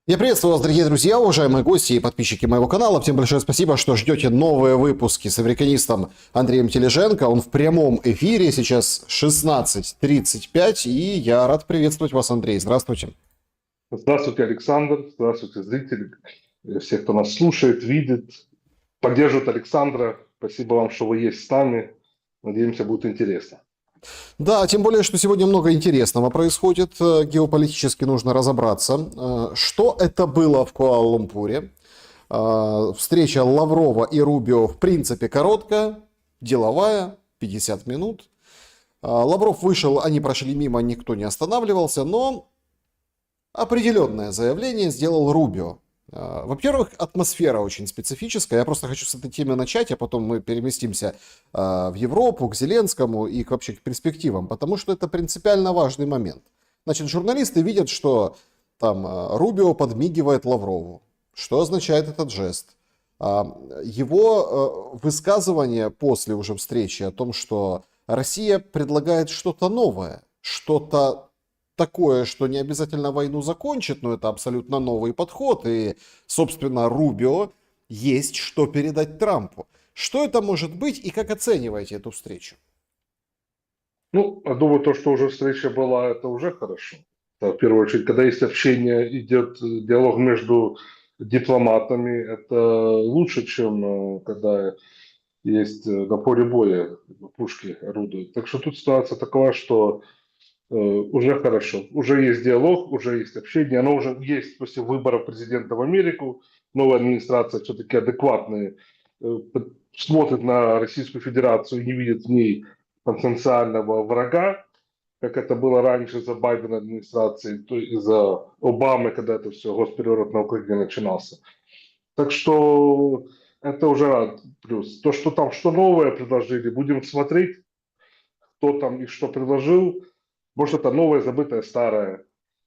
Я приветствую вас, дорогие друзья, уважаемые гости и подписчики моего канала. Всем большое спасибо, что ждете новые выпуски с американистом Андреем Тележенко. Он в прямом эфире, сейчас 16:35, и я рад приветствовать вас, Андрей. Здравствуйте. Здравствуйте, Александр. Здравствуйте, зрители. Все, кто нас слушает, видит, поддерживает Александра. Спасибо вам, что вы есть с нами. Надеемся, будет интересно. Да, тем более, что сегодня много интересного происходит. Геополитически нужно разобраться. Что это было в Куала-Лумпуре? Встреча Лаврова и Рубио в принципе короткая, деловая, 50 минут. Лавров вышел, они прошли мимо, никто не останавливался, но определенное заявление сделал Рубио. Во-первых, атмосфера очень специфическая. Я просто хочу с этой темы начать, а потом мы переместимся в Европу, к Зеленскому и вообще к перспективам, потому что это принципиально важный момент. Значит, журналисты видят, что там Рубио подмигивает Лаврову. Что означает этот жест? Его высказывание после уже встречи о том, что Россия предлагает что-то новое, что-то такое, что не обязательно войну закончит, но это абсолютно новый подход, и, собственно, Рубио есть что передать Трампу. Что это может быть и как оцениваете эту встречу? Ну, я думаю, то, что уже встреча была, это уже хорошо. В первую очередь, когда есть общение, идет диалог между дипломатами, это лучше, чем когда есть на поле боя пушки орудуют. Так что тут ситуация такова, что уже хорошо. Уже есть диалог, уже есть общение. Оно уже есть после выборов президента в Америку. Новая администрация все-таки адекватная, смотрит на Российскую Федерацию и не видит в ней потенциального врага, как это было раньше за Байдена администрации, то и за Обамы, когда это все, госпереворот на Украине начинался. Так что это уже плюс. То, что там что новое предложили, будем смотреть, кто там и что предложил. Может, это новое, забытое, старое.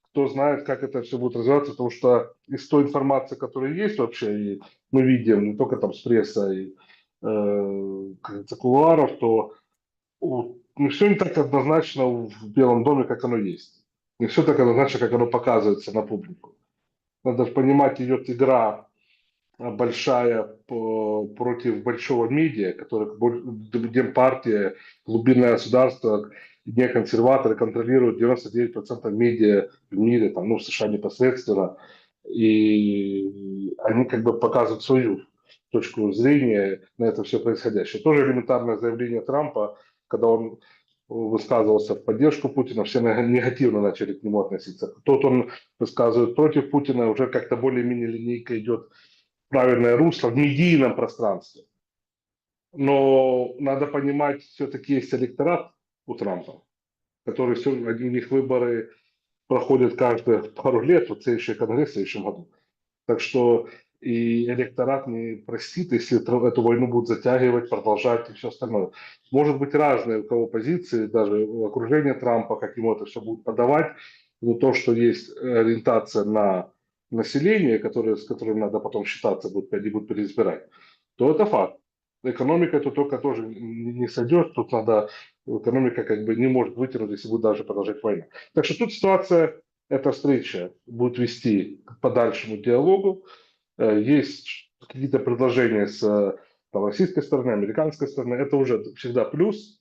Кто знает, как это все будет развиваться, потому что из той информации, которая есть вообще, и мы видим не только там с пресса и как говорится, кулуаров, то не все не так однозначно в Белом доме, как оно есть. Не все так однозначно, как оно показывается на публику. Надо понимать, идет игра большая против большого медиа, который Демпартия, глубинное государство, не консерваторы контролируют 99% медиа в мире, там, ну, в США непосредственно, и они как бы показывают свою точку зрения на это все происходящее. Тоже элементарное заявление Трампа, когда он высказывался в поддержку Путина, все негативно начали к нему относиться. Тот он высказывает против Путина, уже как-то более-менее линейка идет правильное русло в медийном пространстве. Но надо понимать, все-таки есть электорат у Трампа, который все, у них выборы проходят каждые пару лет, вот следующий конгресс в следующем году. Так что и электорат не простит, если эту войну будут затягивать, продолжать и все остальное. Может быть разные у кого позиции, даже у окружения Трампа, как ему это все будут подавать, но то, что есть ориентация на население, с которым надо потом считаться, они будут переизбирать, то это факт. Экономика тут только тоже не сойдет, тут надо, экономика как бы не может вытянуть, если будет даже продолжать войну. Так что тут ситуация, эта встреча будет вести к подальшему диалогу. Есть какие-то предложения с там, российской стороны, американской стороны, это уже всегда плюс.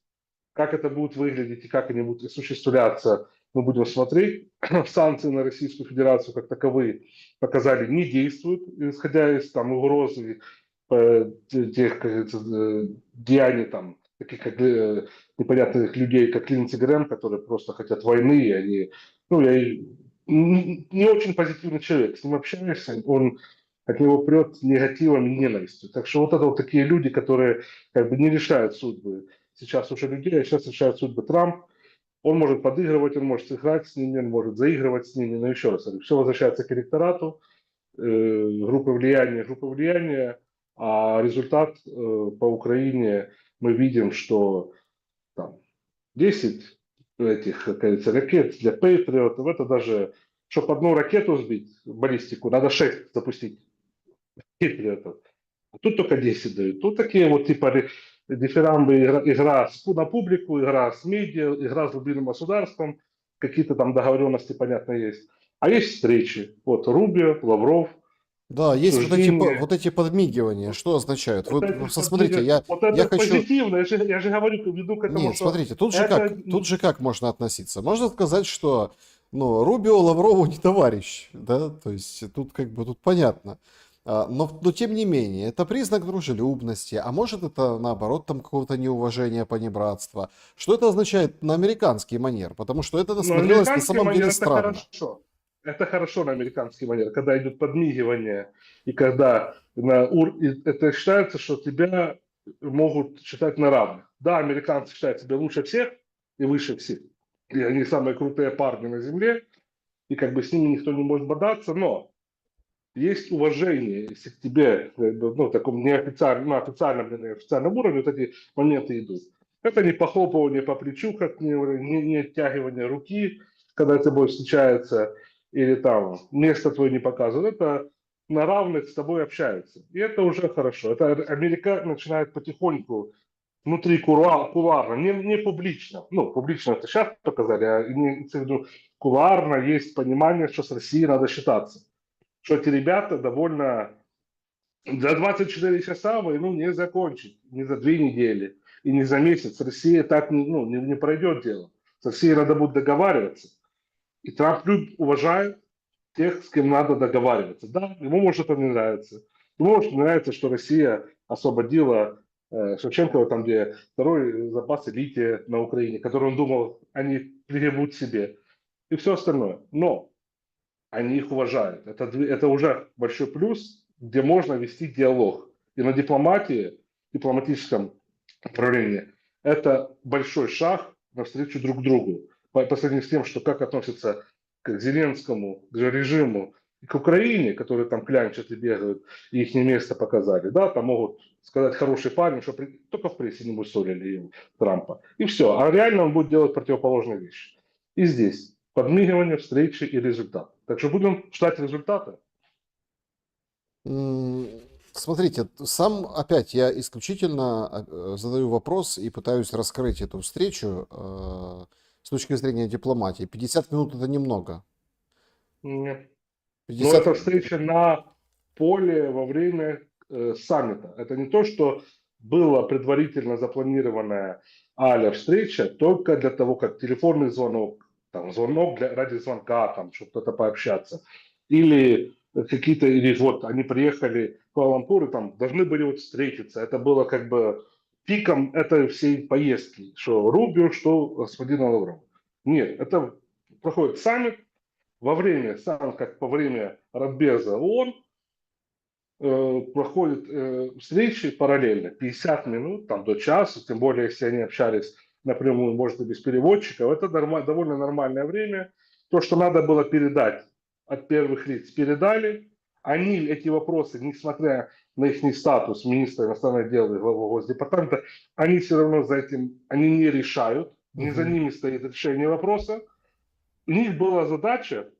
Как это будет выглядеть и как они будут осуществляться, мы будем смотреть. Санкции на Российскую Федерацию как таковые показали не действуют, исходя из там, угрозы тех, как говорится, деяний там, таких как непонятных людей, как Линдси Грэм, которые просто хотят войны, и они, ну, я не очень позитивный человек, с ним общаешься, он от него прет негативом и ненавистью. Так что вот это вот такие люди, которые как бы не решают судьбы сейчас уже людей, а сейчас решают судьбы Трамп. Он может подыгрывать, он может сыграть с ними, он может заигрывать с ними, но еще раз, все возвращается к электорату, группы влияния, а результат по Украине мы видим, что там 10 этих, как говорится, ракет для Патриотов, это даже, чтобы одну ракету сбить, баллистику, надо 6 запустить Патриотов. А тут только 10 дают. Тут такие вот типа дифирамбы, игра на публику, игра с медиа, игра с глубинным государством, какие-то там договоренности, понятно, есть. А есть встречи. Вот Рубио, Лавров, Да, есть обсуждение. вот эти подмигивания. Что означают? Вот Вы это, смотрите, вот я это хочу... позитивно. Я же говорю, веду к этому, Нет, что смотрите, это тут же как можно относиться? Можно сказать, что, ну, Рубио Лаврову не товарищ, да, то есть тут как бы тут понятно. Но тем не менее, это признак дружелюбности, а может это наоборот там какого-то неуважения, понебратства. Что это означает на американский манер? Потому что это но смотрелось на американский самом деле манер это странно. хорошо. Это хорошо на американский манер, когда идет подмигивание, и когда это считается, что тебя могут считать на равных. Да, американцы считают себя лучше всех и выше всех. И они самые крутые парни на земле, и как бы с ними никто не может бодаться, но есть уважение, если к тебе, как бы, ну, таком неофициальном, на официальном или неофициальном уровне вот эти моменты идут. Это не похлопывание по плечу, как не оттягивание руки, когда с тобой встречается, или там место твое не показывают. Это на равных с тобой общаются. И это уже хорошо. Это Америка начинает потихоньку внутри кулуарно, не публично. Ну, публично это сейчас показали, а не, в виду, кулуарно есть понимание, что с Россией надо считаться, что эти ребята довольно... За 24 часа войну не закончить, не за 2 недели и не за месяц. Россия так ну, не пройдет дело. С Россией надо будет договариваться. И Трамп уважает тех, с кем надо договариваться. Да, ему может это не нравиться. Ему может не нравиться, что Россия освободила Шевченкова, там, где второй запас лития на Украине, который он думал, они пригребут себе. И все остальное. Но они их уважают. Это уже большой плюс, где можно вести диалог. И на дипломатии, дипломатическом направлении, это большой шаг навстречу друг другу. По сравнению с тем, что как относятся к Зеленскому, к режиму, и к Украине, которые там клянчат и бегают, и их место показали. Да, там могут сказать хороший парень, что только в прессе не мусолили Трампа. И все. А реально он будет делать противоположные вещи. И здесь подмигивание, встречи и результат. Так что будем ждать результата. М, Смотрите, сам опять я исключительно задаю вопрос и пытаюсь раскрыть эту встречу с точки зрения дипломатии. 50 минут это немного. Нет. Но 50... это встреча на поле во время саммита. Это не то, что была предварительно запланированная встреча только для того, как телефонный звонок, там, звонок ради звонка, там, чтобы кто-то пообщаться. Или какие-то, или вот они приехали в Куала-Лумпур и там должны были вот встретиться. Это было как бы пиком этой всей поездки, что Рубио, что господина Лаврова. Нет, это проходит саммит, во время, сам как по время Радбеза ООН проходят встречи параллельно, 50 минут, там до часа, тем более, если они общались напрямую, может и без переводчиков, это довольно нормальное время. То, что надо было передать от первых лиц, передали. Они эти вопросы, несмотря на их статус министра иностранных дел и главы Госдепартамента, они все равно за этим, они не решают, не за Мгм. ними стоит решение вопроса. У них была задача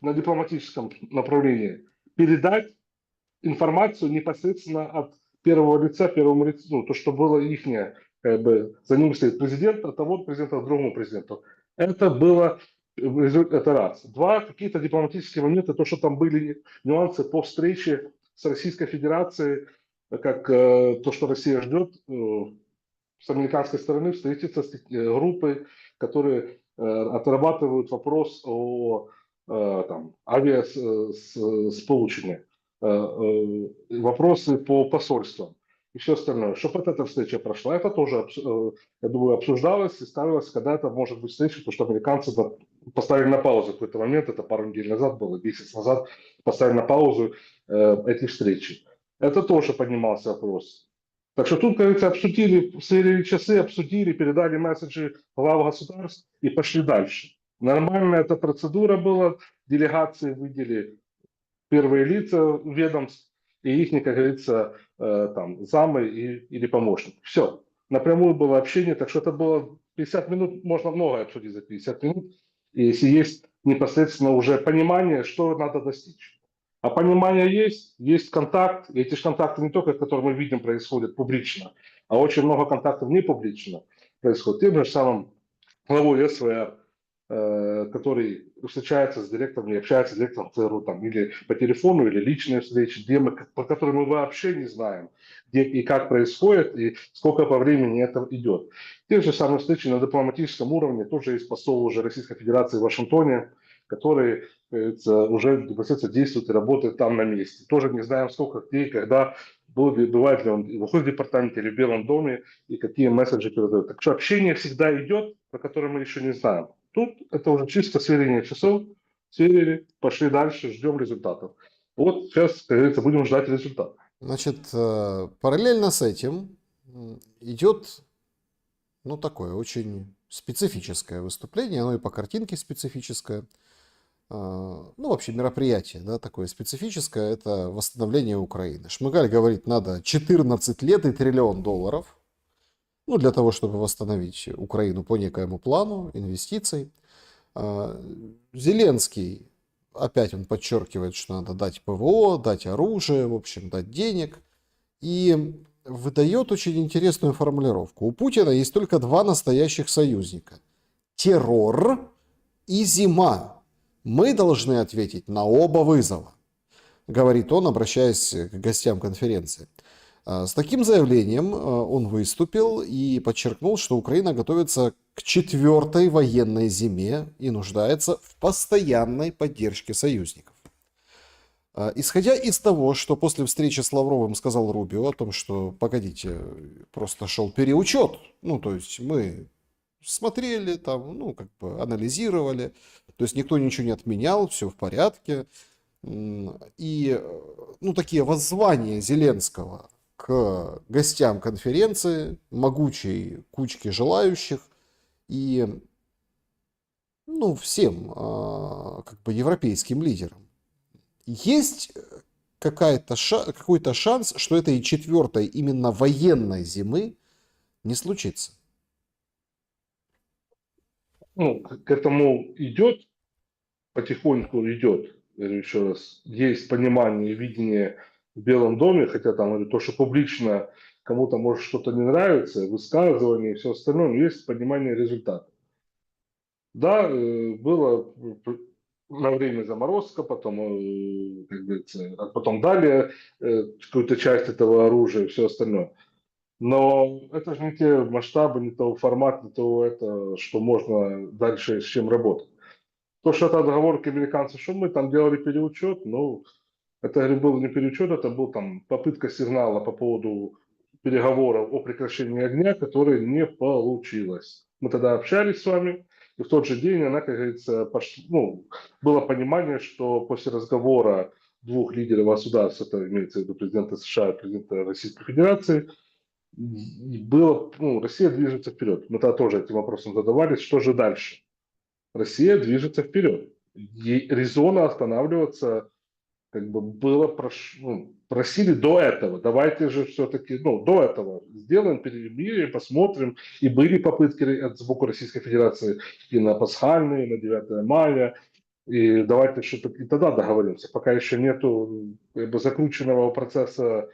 на дипломатическом направлении передать информацию непосредственно от первого лица, первому лицу, ну, то, что было их, как бы, за ним стоит президент, от того президента к другому президенту. Это было, это раз. Два, какие-то дипломатические моменты, то, что там были нюансы по встрече с Российской Федерацией, как то, что Россия ждет с американской стороны, встретиться с группой, которые отрабатывают вопрос о там, авиасполучении, вопросы по посольствам и все остальное. Чтобы эта встреча прошла, это тоже, я думаю, обсуждалось и ставилось, когда это может быть встреча, потому что американцы поставили на паузу в какой-то момент, это пару недель назад было, месяц назад, поставили на паузу эти встречи. Это тоже поднимался вопрос. Так что тут, как говорится, обсудили, сверили часы, обсудили, передали месседжи глав государств и пошли дальше. Нормальная эта процедура была, делегации выделили первые лица ведомств и их, как говорится, там, замы или помощники. Все. Напрямую было общение, так что это было 50 минут, можно многое обсудить за 50 минут, если есть непосредственно уже понимание, что надо достичь. А понимание есть контакт, и эти же контакты не только, которые мы видим, происходят публично, а очень много контактов не публично происходит. Тем же самым главой СВР, который встречается с директором или общается с директором ЦРУ, там, или по телефону, или личные встречи, где мы, по которым мы вообще не знаем, где и как происходит, и сколько по времени это идет. Те же самые встречи на дипломатическом уровне, тоже есть посол уже Российской Федерации в Вашингтоне, который уже непосредственно действует и работает там на месте. Тоже не знаем, сколько, где и когда, бывает ли он в Госдепартаменте или в Белом доме, и какие месседжи передают. Так что общение всегда идет, про которое мы еще не знаем. Тут это уже чисто сверение часов, сверили, пошли дальше, ждем результатов. Вот сейчас, как говорится, будем ждать результата. Значит, параллельно с этим идет, ну, такое очень специфическое выступление, оно и по картинке специфическое. Ну, вообще мероприятие, да, такое специфическое, это восстановление Украины. Шмыгаль говорит, надо 14 лет и $1 триллион, ну, для того, чтобы восстановить Украину по некоему плану инвестиций. Зеленский, опять он подчеркивает, что надо дать ПВО, дать оружие, в общем, дать денег. И выдает очень интересную формулировку. У Путина есть только два настоящих союзника. Террор и зима. Мы должны ответить на оба вызова, говорит он, обращаясь к гостям конференции. С таким заявлением он выступил и подчеркнул, что Украина готовится к 4-й военной зиме и нуждается в постоянной поддержке союзников. Исходя из того, что после встречи с Лавровым сказал Рубио о том, что, погодите, просто шел переучет, ну, то есть мы смотрели там, ну, как бы анализировали, то есть никто ничего не отменял, все в порядке. И, ну, такие воззвания Зеленского к гостям конференции, могучей кучке желающих и, ну, всем, как бы, европейским лидерам. Есть какой-то шанс, что этой 4-й именно военной зимы не случится? Ну, к этому идет, потихоньку идет, говорю еще раз, есть понимание и видение в Белом доме, хотя там говорю, то, что публично кому-то может что-то не нравится, высказывания и все остальное, но есть понимание результата. Да, было на время заморозка, потом, как говорится, а потом дали какую-то часть этого оружия и все остальное. Но это же не те масштабы, не того формата, не того это, что можно дальше с чем работать. То, что это отговорки американцев, что мы там делали переучет, ну, это, говорю, был не переучет, это был там попытка сигнала по поводу переговоров о прекращении огня, которая не получилась. Мы тогда общались с вами, и в тот же день она, как говорится, ну, было понимание, что после разговора двух лидеров государств, это имеется в виду президента США и президента Российской Федерации, и было, ну, Россия движется вперед. Мы тогда тоже этим вопросом задавались, что же дальше? Россия движется вперед. Ей резонно останавливаться как бы было ну, просили до этого, давайте же все-таки, ну, до этого сделаем перемирие, посмотрим. И были попытки от сбоку Российской Федерации и на пасхальные, на 9 мая, и давайте что-то и тогда договоримся, пока еще нету как бы закрученного процесса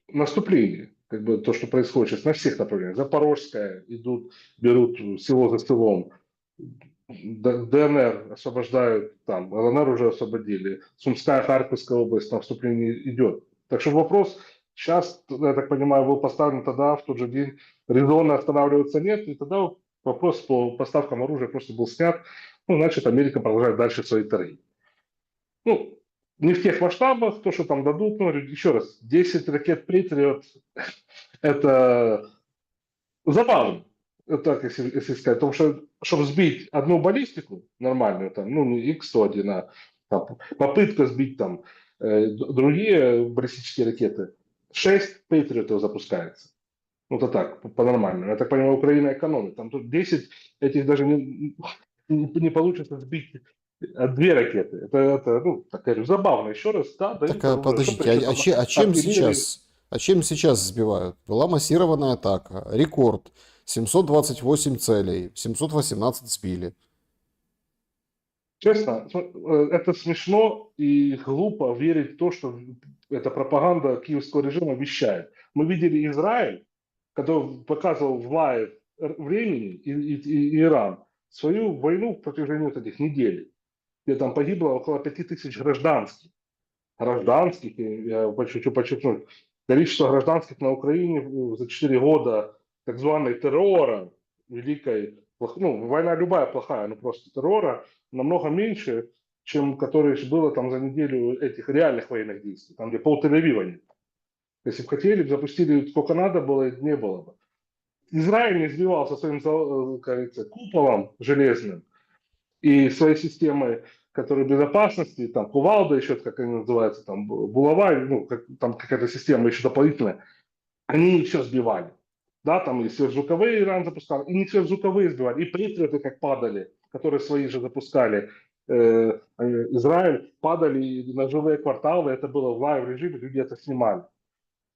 наступления, как бы то, что происходит сейчас на всех направлениях. Запорожская идут, берут село за селом, ДНР освобождают, там, ЛНР уже освободили, Сумская, Харьковская область, там вступление идет. Так что вопрос сейчас, я так понимаю, был поставлен тогда, в тот же день, резонно останавливаться нет, и тогда вопрос по поставкам оружия просто был снят, ну, значит, Америка продолжает дальше свои торги. Ну, не в тех масштабах, то, что там дадут, ну, еще раз, 10 ракет Patriot, это забавно, так если сказать, потому что, чтобы сбить одну баллистику нормальную, там, ну, не X-101, а там, попытка сбить там другие баллистические ракеты, 6 Патриотов запускается. Ну, это так, по-нормальному. Я так понимаю, Украина экономит. Там тут 10 этих даже не получится сбить две ракеты. Это ну, так говорю, забавно. Еще раз, да, Так, дают оружие. Что-то подождите, еще там артиллерии. а чем сейчас сбивают? Была массированная атака, рекорд, 728 целей, 718 сбили. Честно, это смешно и глупо верить в то, что эта пропаганда киевского режима вещает. Мы видели Израиль, который показывал в лайв времени, и Иран. свою войну в протяжении вот этих недель, где там погибло около 5000 гражданских. Гражданских, и я хочу подчеркнуть, количество гражданских на Украине за 4 года так званой террора, великой, ну, война любая плохая, но просто террора, намного меньше, чем которое было там за неделю этих реальных военных действий, там где пол Тель-Авива нет. Если бы хотели, запустили сколько надо было, не было бы. Израиль не сбивался своим, как говорится, куполом железным и своей системой, которые безопасности, там кувалда еще, как они называются, там булава, ну, там какая-то система еще дополнительная, они не все сбивали. Да, там и сверхзвуковые Иран запускал, и не сверхзвуковые сбивали, и патриоты как падали, которые свои же запускали. Израиль падали на жилые кварталы, это было в лайв-режиме, люди это снимали.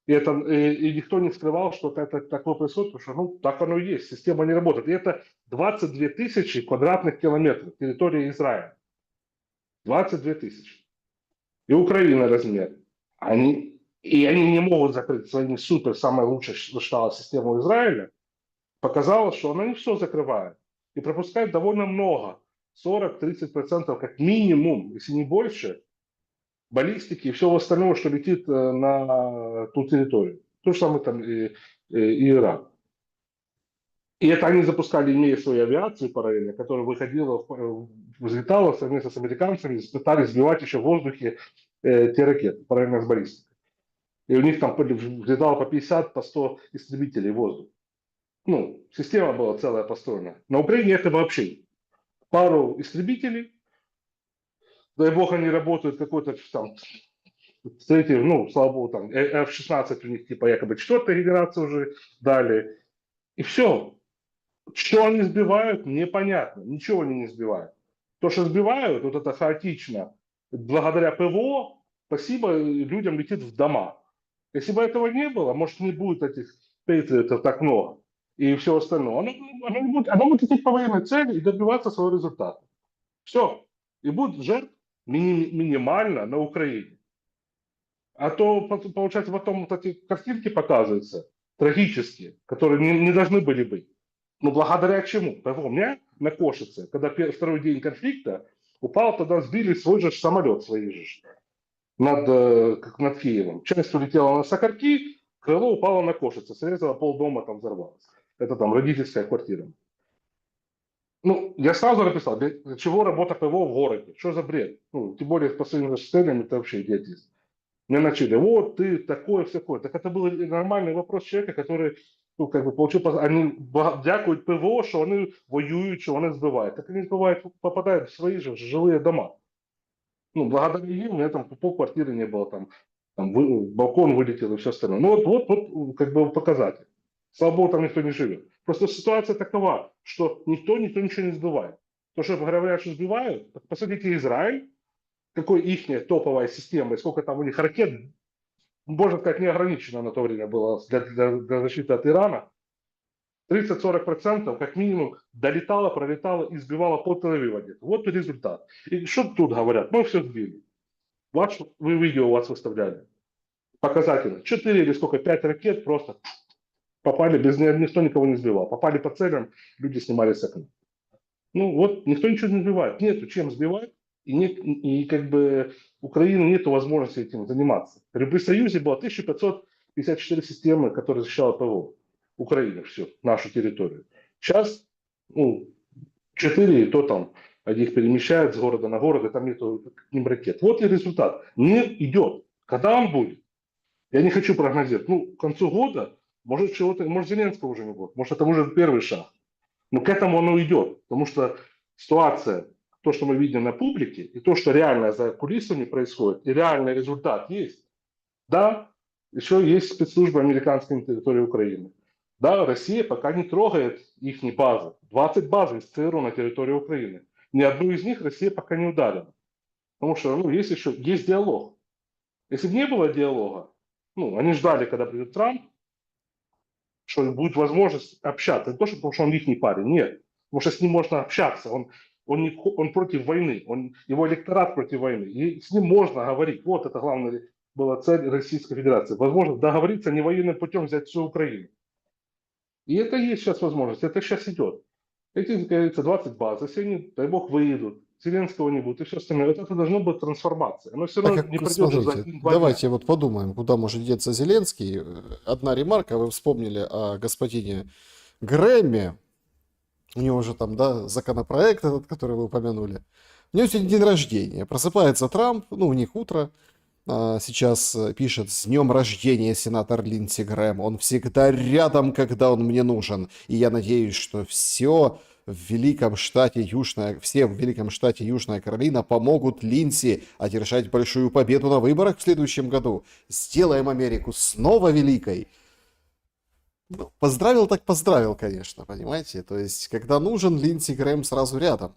И никто не скрывал, что это такое происходит, потому что ну, так оно и есть, система не работает. И это 22 тысячи квадратных километров территории Израиля. 22 тысячи. И Украина размер. Они не могут закрыть своими супер, самой лучшей считала систему Израиля. Показалось, что она не все закрывает. И пропускает довольно много. 40-30% как минимум, если не больше, баллистики и всего остального, что летит на ту территорию. То же самое там и Иран. И это они запускали, имея свою авиацию параллельно, которая выходила, взлетала совместно с американцами, пытались сбивать еще в воздухе те ракеты, параллельно с баллистикой. И у них там взлетало по 50, по 100 истребителей в воздух. Ну, система была целая построена. На Украине это вообще пару истребителей, дай бог они работают какой-то там третий, ну, слава богу, там F-16 у них типа якобы четвертая генерация уже дали. И все. Что они сбивают, непонятно. Ничего они не сбивают. То, что сбивают, вот это хаотично, благодаря ПВО, спасибо, людям летит в дома. Если бы этого не было, может, не будет этих патриотов так много и всего остального. Оно будет идти по военной цели и добиваться своего результата. Все. И будет жертв минимально на Украине. А то, получается, потом вот эти картинки показываются, трагические, которые не должны были быть. Но благодаря чему? Помню, на Кошице, когда второй день конфликта, упал, тогда сбили свой же самолет, свои же, над Киевом. Часть улетела на Сокарки, крыло упало на Кошице, срезало полдома, там взорвалось. Это там родительская квартира. Ну, я сразу написал, для чего работа ПВО в городе? Что за бред? Ну, тем более по своим целям это вообще идиотизм. Мне начали, вот ты такое, всякое. Так это был нормальный вопрос человека, который, ну, как бы получил, они дякуют ПВО, что они воюют, что они сбивают. Так они сбивают, попадают в свои же жилые дома. Ну, благодаря им у меня там полквартиры не было, там балкон вылетел и все остальное. Ну, вот, как бы показатель. Слава богу, там никто не живет. Просто ситуация такова, что никто ничего не сбивает. То, что говорят, что сбивают, так посмотрите Израиль, какой их топовая система, и сколько там у них ракет, можно сказать, неограниченно на то время было для защиты от Ирана. 30-40% как минимум долетало, пролетало и сбивало по Тель-Авиву. Вот и результат. И что тут говорят? Мы все сбили. Вы видео у вас выставляли. Показательно. 4 или сколько, 5 ракет просто попали, никто никого не сбивал. Попали по целям, люди снимали с окна. Ну вот, никто ничего не сбивает. Нету чем сбивать. И как бы Украины нет возможности этим заниматься. При Союзе было 1554 системы, которые защищала ПВО. Украина, все, нашу территорию. Сейчас, ну, 4, и то там их перемещают с города на город, и там нету к ним ракет. Вот и результат. Не идет. Когда он будет? Я не хочу прогнозировать. Ну, к концу года, может, чего-то, может, Зеленского уже не будет. Может, это уже первый шаг. Но к этому оно идет. Потому что ситуация, то, что мы видим на публике, и то, что реально за кулисами происходит, и реальный результат есть. Да, еще есть спецслужбы американской на территории Украины. Да, Россия пока не трогает их базы. 20 баз из ЦРУ на территории Украины. Ни одну из них Россия пока не ударила. Потому что, ну, есть диалог. Если бы не было диалога, ну, они ждали, когда придет Трамп, что будет возможность общаться. Не то, что потому что он их не парень, нет. Потому что с ним можно общаться. Он против войны, его электорат против войны. И с ним можно говорить. Вот это главная была цель Российской Федерации. Возможность договориться не военным путем взять всю Украину. И это есть сейчас возможность, это сейчас идет. Эти, как говорится, 20 баз, если они, дай бог, выйдут, Зеленского не будет и все остальное, вот это должно быть трансформация. Оно все Так равно не как, придет же за смотрите, один-два дня. давайте вот подумаем, куда может деться Зеленский. Одна ремарка, вы вспомнили о господине Грэмме, у него же там, да, законопроект этот, который вы упомянули. У него сегодня день рождения. Просыпается Трамп, ну, у них утро. Сейчас пишет: «С днем рождения, сенатор Линдси Грэм. Он всегда рядом, когда он мне нужен. И я надеюсь, что все в великом штате Южная Каролина помогут Линдси одержать большую победу на выборах в следующем году. Сделаем Америку снова великой». Ну, поздравил так поздравил, конечно, понимаете? То есть, когда нужен, Линдси Грэм сразу рядом.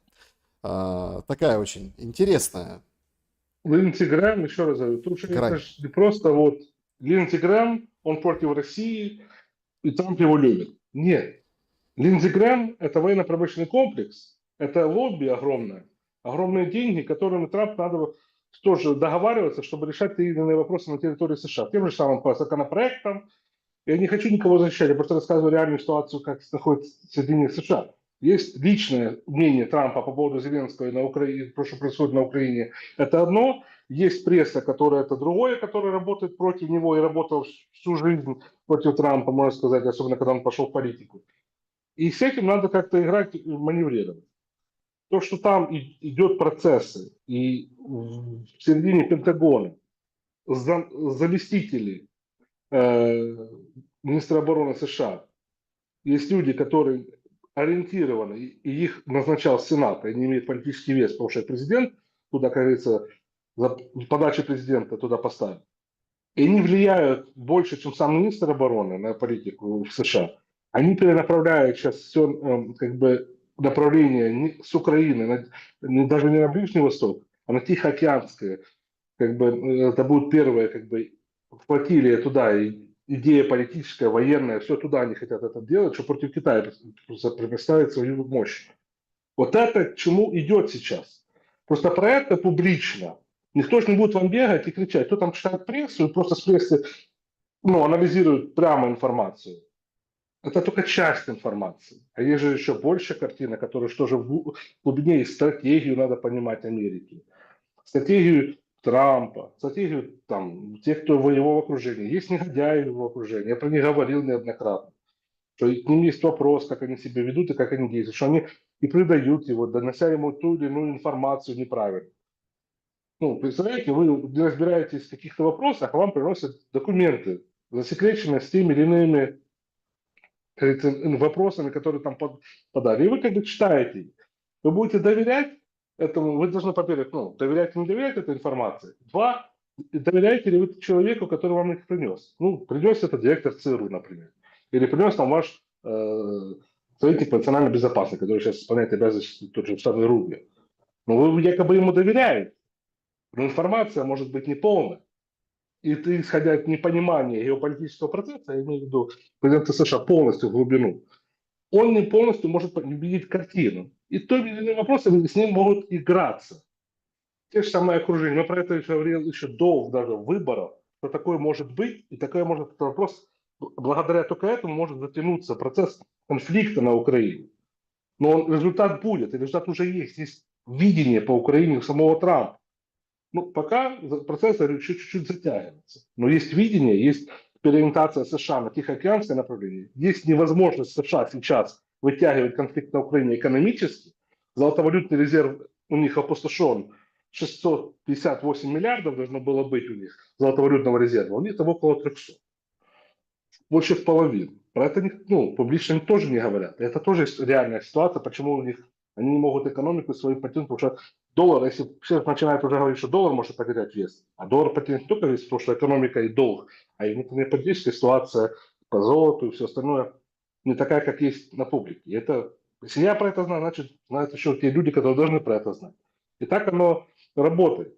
Такая очень интересная Линдси Грэм, еще раз говорю, тут же это грань. ж не просто вот Линдси Грэм, он против России, и Трамп его любит. Нет. Линдси Грэм– это военно-промышленный комплекс, это лобби огромное, огромные деньги, которыми Трамп надо тоже договариваться, чтобы решать те или иные вопросы на территории США. Тем же самым по законопроектам. Я не хочу никого защищать, я просто рассказываю реальную ситуацию, как находится Соединение США. Есть личное мнение Трампа по поводу Зеленского и на Украине, то, что происходит на Украине, это одно. Есть пресса, которая это другое, которая работает против него и работала всю жизнь против Трампа, можно сказать, особенно когда он пошел в политику. И с этим надо как-то играть, маневрировать. То, что там идет процессы, и в середине Пентагона заместители э, министра обороны США есть люди, которые ориентированы, и их назначал Сенат, и они имеют политический вес, потому что президент туда, как говорится, за подачи президента туда поставил. И они влияют больше, чем сам министр обороны на политику в США. Они перенаправляют сейчас все как бы направление с Украины, даже не на Ближний Восток, а на Тихоокеанское. Как бы это будет первое, как бы флотилия туда, и идея политическая, военная, все туда они хотят это делать, чтобы против Китая представить свою мощь. Вот это к чему идет сейчас. Просто про это публично. Никто же не будет вам бегать и кричать. Кто там читает прессу и просто с прессы анализирует прямо информацию. Это только часть информации. А есть же еще больше картина, которая что же в глубине и стратегию надо понимать Америки. Стратегию Трампа, стратегию там, тех, кто в его окружении. Есть негодяи в его окружении. Я про них говорил неоднократно. Что к ним есть вопрос, как они себя ведут и как они действуют. Что они и предают его, донося ему ту или иную информацию неправильно. Ну, представляете, вы не разбираетесь в каких-то вопросах, а вам приносят документы, засекреченные с теми или иными вопросами, которые там подали. И вы как бы читаете их. Вы будете доверять этому, вы должны, во-первых, доверять или не доверять этой информации. Два, доверяете ли вы человеку, который вам их принес. Ну, принес это директор ЦРУ, например. Или принес там ваш советник по национальной безопасности, который сейчас исполняет обязанности тот же самый Рубио. Но вы якобы ему доверяете. Но информация может быть неполная. И ты, исходя от непонимания геополитического процесса, я имею в виду президента США полностью в глубину, он не полностью может видеть картину. И то или иные вопросы с ним могут играться. Те же самые окружения. Мы про это еще говорил еще до даже выборов, что такое может быть, и такой может этот вопрос, благодаря только этому может затянуться процесс конфликта на Украине. Но результат будет, и результат уже есть. Есть видение по Украине у самого Трампа. Ну, пока процесс чуть-чуть затягивается. Но есть видение, есть переориентация США на Тихоокеанское направление. Есть невозможность США сейчас вытягивать конфликт на Украине экономически. Золотовалютный резерв у них опустошен. 658 миллиардов должно было быть у них золотовалютного резерва. У них там около 300. Больше в половину. Про это публично тоже не говорят. Это тоже реальная ситуация, почему у них они не могут экономику свою потянуть, потому что доллар, если все начинают уже говорить, что доллар может потерять вес, а доллар потерять не только вес, потому что экономика и долг, а и внутренняя политическая ситуация по золоту и все остальное не такая, как есть на публике. И это, если я про это знаю, значит, знают еще те люди, которые должны про это знать. И так оно работает.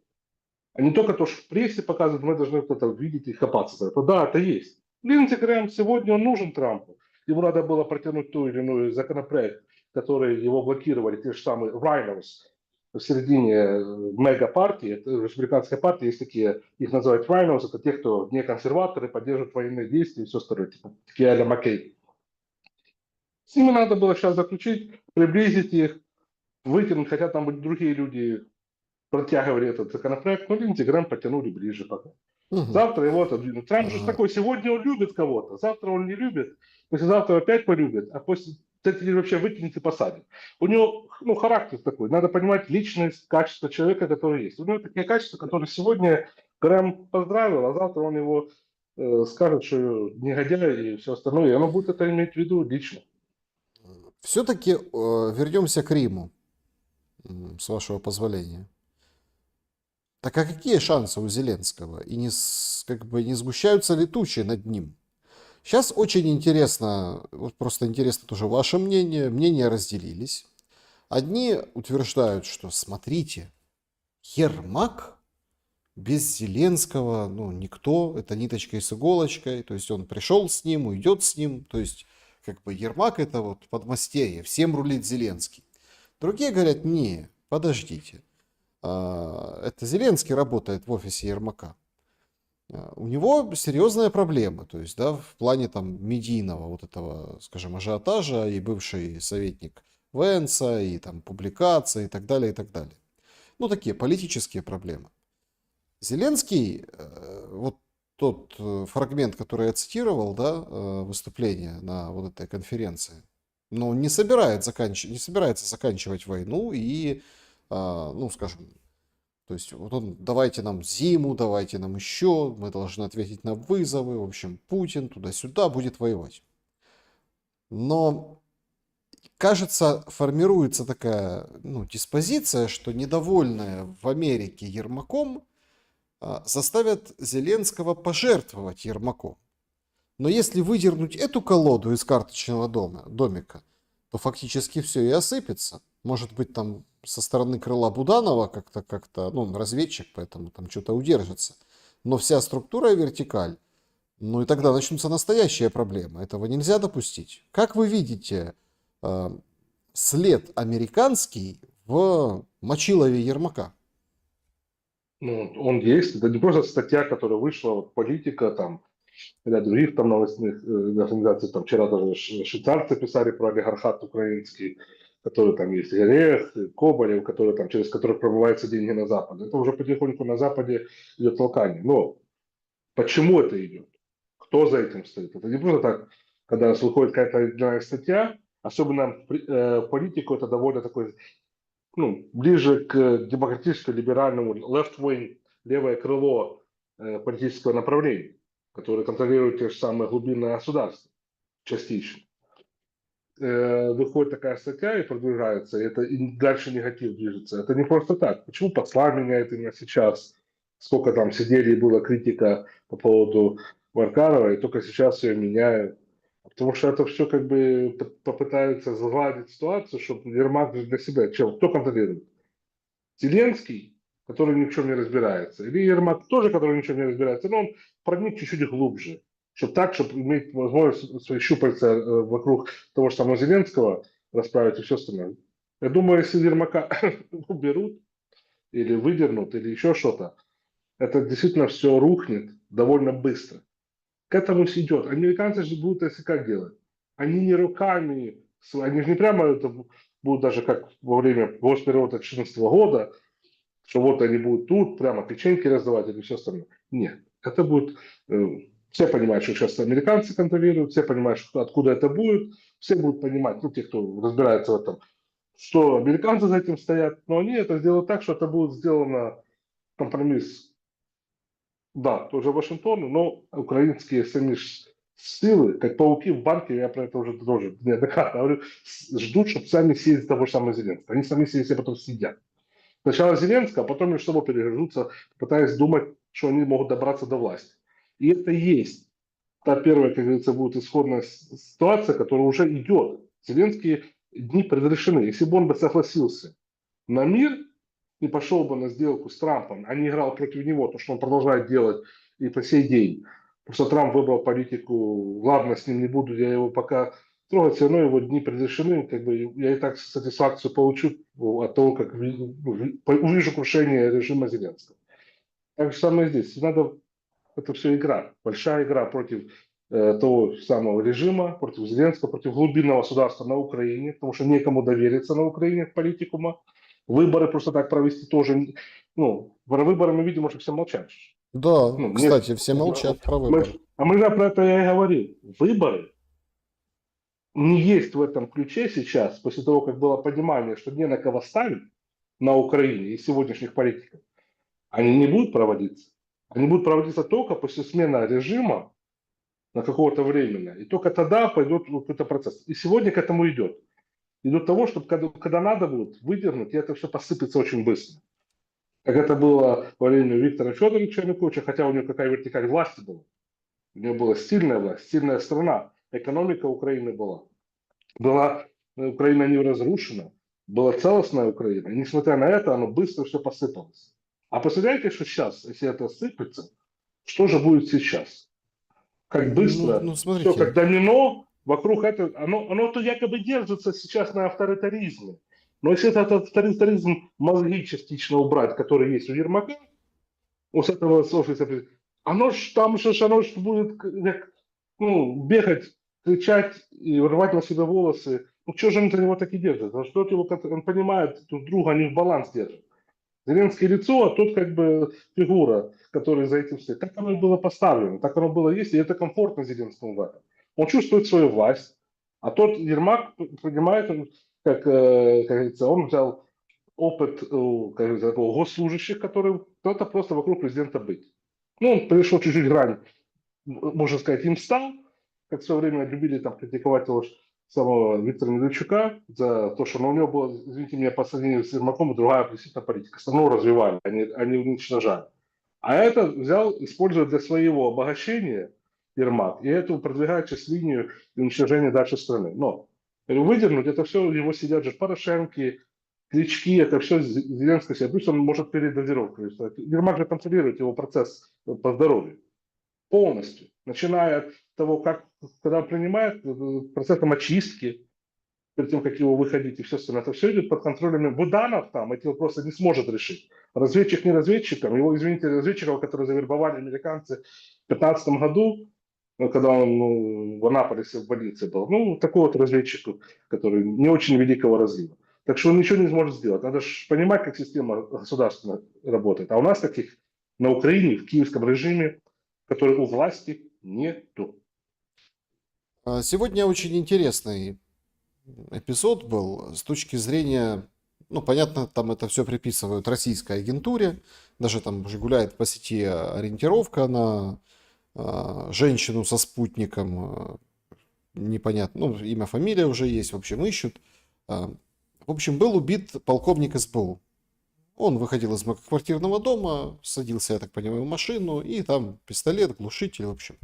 А не только то, что в прессе показывают, мы должны это видеть и копаться за это. Да, это есть. Линдси Грэм сегодня он нужен Трампу. Ему надо было протянуть ту или иную законопроект, который его блокировали, те же самые Rhinos в середине мега-партии, это республиканская партия, есть такие, их называют Rhinos, это те, кто не консерваторы, поддерживают военные действия и все остальное, типа такие а-ля Маккейн. С ними надо было сейчас заключить, приблизить их, вытянуть, хотя там были другие люди, протягивали этот законопроект, но Линдзи Грэм потянули ближе пока. Мгм. Завтра его отодвинут. Трамп же А, такой, сегодня он любит кого-то, завтра он не любит, послезавтра опять полюбит, а после этого вообще выкинет и посадит. У него характер такой, надо понимать личность, качество человека, который есть. У него такие качества, которые сегодня Грэм поздравил, а завтра он его скажет, что негодяй и все остальное, и оно будет это иметь в виду лично. Все-таки вернемся к Риму, с вашего позволения. Так а какие шансы у Зеленского? И как бы не сгущаются ли тучи над ним? Сейчас очень интересно, вот просто интересно тоже ваше мнение. Мнения разделились. Одни утверждают, что смотрите, Ермак без Зеленского, ну, никто, это ниточкой с иголочкой, то есть он пришел с ним, уйдет с ним, то есть как бы Ермак это вот подмастерье, всем рулит Зеленский. Другие говорят, не, подождите, это Зеленский работает в офисе Ермака. У него серьезная проблема, то есть, да, в плане там медийного вот этого, скажем, ажиотажа и бывший советник Венса, и там публикации и так далее, и так далее. Ну, такие политические проблемы. Зеленский, вот тот фрагмент, который я цитировал, да, выступление на вот этой конференции, но не собирается заканчивать войну и, ну, скажем, то есть вот он, давайте нам зиму, давайте нам еще, мы должны ответить на вызовы, в общем, Путин туда-сюда будет воевать. Но, кажется, формируется такая, ну, диспозиция, что недовольные в Америке Ермаком заставят Зеленского пожертвовать Ермаком. Но если выдернуть эту колоду из карточного домика, то фактически все и осыпется. Может быть, там со стороны крыла Буданова как-то, ну, он разведчик, поэтому там что-то удержится. Но вся структура и вертикаль, ну и тогда начнутся настоящие проблемы. Этого нельзя допустить. Как вы видите след американский в Мочилове Ермака? Ну, он есть. Это не просто статья, которая вышла, вот, политика, там, ряд других там новостных организаций. Там вчера даже швейцарцы писали про олигархат украинский, который там есть Грех, Коболев, который, там, через которых промываются деньги на Запад. Это уже потихоньку на Западе идет толкание. Но почему это идет? Кто за этим стоит? Это не просто так, когда выходит какая-то одна статья, особенно политику, это довольно такой, ну, ближе к демократическо-либеральному left-wing, левое крыло политического направления, которое контролирует те же самые глубинные государства частично. Выходит такая статья и продвигается, и это и дальше негатив движется. Это не просто так. Почему посла меняет именно сейчас? Сколько там сидели и была критика по поводу Маркарова, и только сейчас ее меняют. Потому что это все как бы попытаются загладить ситуацию, чтобы Ермак для себя. Чем? Кто контролирует? Зеленский, который ни в чем не разбирается, или Ермак тоже, который ни в чем не разбирается, но он проник чуть-чуть глубже, чтобы так, чтобы иметь возможность свои щупальца вокруг того же самого Зеленского расправить и все остальное. Я думаю, если Ермака уберут или выдернут, или еще что-то, это действительно все рухнет довольно быстро. К этому идет. Американцы же будут, если как делать? Они не руками, они же не прямо это будут даже как во время госпериода 2014 года, что вот они будут тут прямо печеньки раздавать или все остальное. Нет, это будет... все понимают, что сейчас американцы контролируют, все понимают, что, откуда это будет, все будут понимать, ну, те, кто разбирается в этом, что американцы за этим стоят, но они это сделают так, что это будет сделано компромисс, да, тоже Вашингтону, но украинские сами силы, как пауки в банке, я про это уже тоже неоднократно говорю, ждут, чтобы сами съесть того же самого Зеленского. Они сами себе потом съедят. Сначала Зеленского, а потом между собой перегрызутся, пытаясь думать, что они могут добраться до власти. И это есть та первая, как говорится, будет исходная ситуация, которая уже идет. Зеленские дни предрешены. Если бы он бы согласился на мир и пошел бы на сделку с Трампом, а не играл против него, то, что он продолжает делать и по сей день. Просто Трамп выбрал политику, ладно, с ним не буду, я его пока трогать, все равно его дни предрешены, как бы я и так сатисфакцию получу от того, как увижу крушение режима Зеленского. Так же самое здесь. Надо, это все игра, большая игра против того самого режима, против Зеленского, против глубинного государства на Украине, потому что некому довериться на Украине политикума. Выборы просто так провести тоже, ну, про выборы мы видим, что все молчат. Да, Ну, мне, кстати, все молчат про мы, выборы. а мы же про это я и говорил. Выборы не есть в этом ключе сейчас, после того, как было понимание, что не на кого ставить на Украине и сегодняшних политиков, они не будут проводиться. Они будут проводиться только после смены режима на какого-то временно. И только тогда пойдет какой-то процесс. И сегодня к этому идет. Идет к того, чтобы когда надо будет выдернуть, и это все посыпется очень быстро. Как это было во время Виктора Федоровича Януковича, хотя у него какая вертикаль власти была. У него была сильная власть, сильная страна. Экономика Украины была. Была Украина не разрушена, была целостная Украина. И несмотря на это, оно быстро все посыпалось. А представляете, что сейчас, если это сыпется, что же будет сейчас? Как быстро, Ну, все смотрите, как домино вокруг этого, оно тут якобы держится сейчас на авторитаризме. Но если этот авторитаризм мозги частично убрать, который есть у Ермака, у с этого офиса, оно ж там же оно ж будет ну, бегать, кричать и рвать на себе волосы. Ну что же он за него так и держит? За что его, он понимает друг друга, они в баланс держат. Зеленский лицо, а тот как бы фигура, которая за этим стоит. Так оно и было поставлено, так оно было есть, и это комфортно Зеленскому в этом. Он чувствует свою власть, а тот Ермак понимает, как говорится, он взял опыт как говорится, такого госслужащих, который кто-то просто вокруг президента быть. Ну, он перешел чуть-чуть грань, можно сказать, им стал, как в свое время любили там критиковать его самого Виктора Медведчука за то, что у него было, извините меня, по сравнению с Ермаком другая определенная политика. Страну развивали, они уничтожали. А это взял, используя для своего обогащения Ермак, и это продвигает сейчас линию уничтожения дальше страны. Но выдернуть это все, его сидят же Порошенки, Клички, это все Зеленский себе. Пусть он может передозировку. Ермак же контролирует его процесс по здоровью полностью, начиная от того, как, когда он принимает, процессом очистки, перед тем, как его выходить и все остальное, это все идет под контролем. Буданов там эти вопросы не сможет решить. Разведчик не разведчиком, его, извините, разведчиков, которые завербовали американцы в 2015 году, когда он в Анаполисе в больнице был, ну, такой вот разведчик, который не очень великого разлива. Так что он ничего не сможет сделать. Надо же понимать, как система государственная работает. А у нас таких на Украине, в киевском режиме, который у власти нету. сегодня очень интересный эпизод был с точки зрения, ну, понятно, там это все приписывают российской агентуре, даже там уже гуляет по сети ориентировка на женщину со спутником, непонятно, ну, имя, фамилия уже есть, в общем, ищут. В общем, был убит полковник СБУ. Он выходил из многоквартирного дома, садился, я так понимаю, в машину, и там пистолет, глушитель, в общем.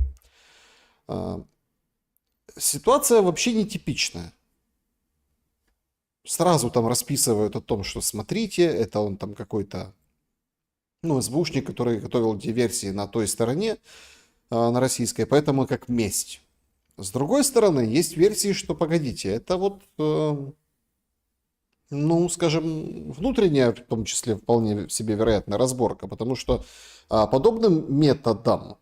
Ситуация вообще нетипичная. Сразу там расписывают о том, что смотрите, это он там какой-то, ну, СБУшник, который готовил диверсии на той стороне, на российской, поэтому как месть. С другой стороны, есть версии, что, погодите, это вот, ну, скажем, внутренняя, в том числе, вполне себе вероятная разборка, потому что подобным методом,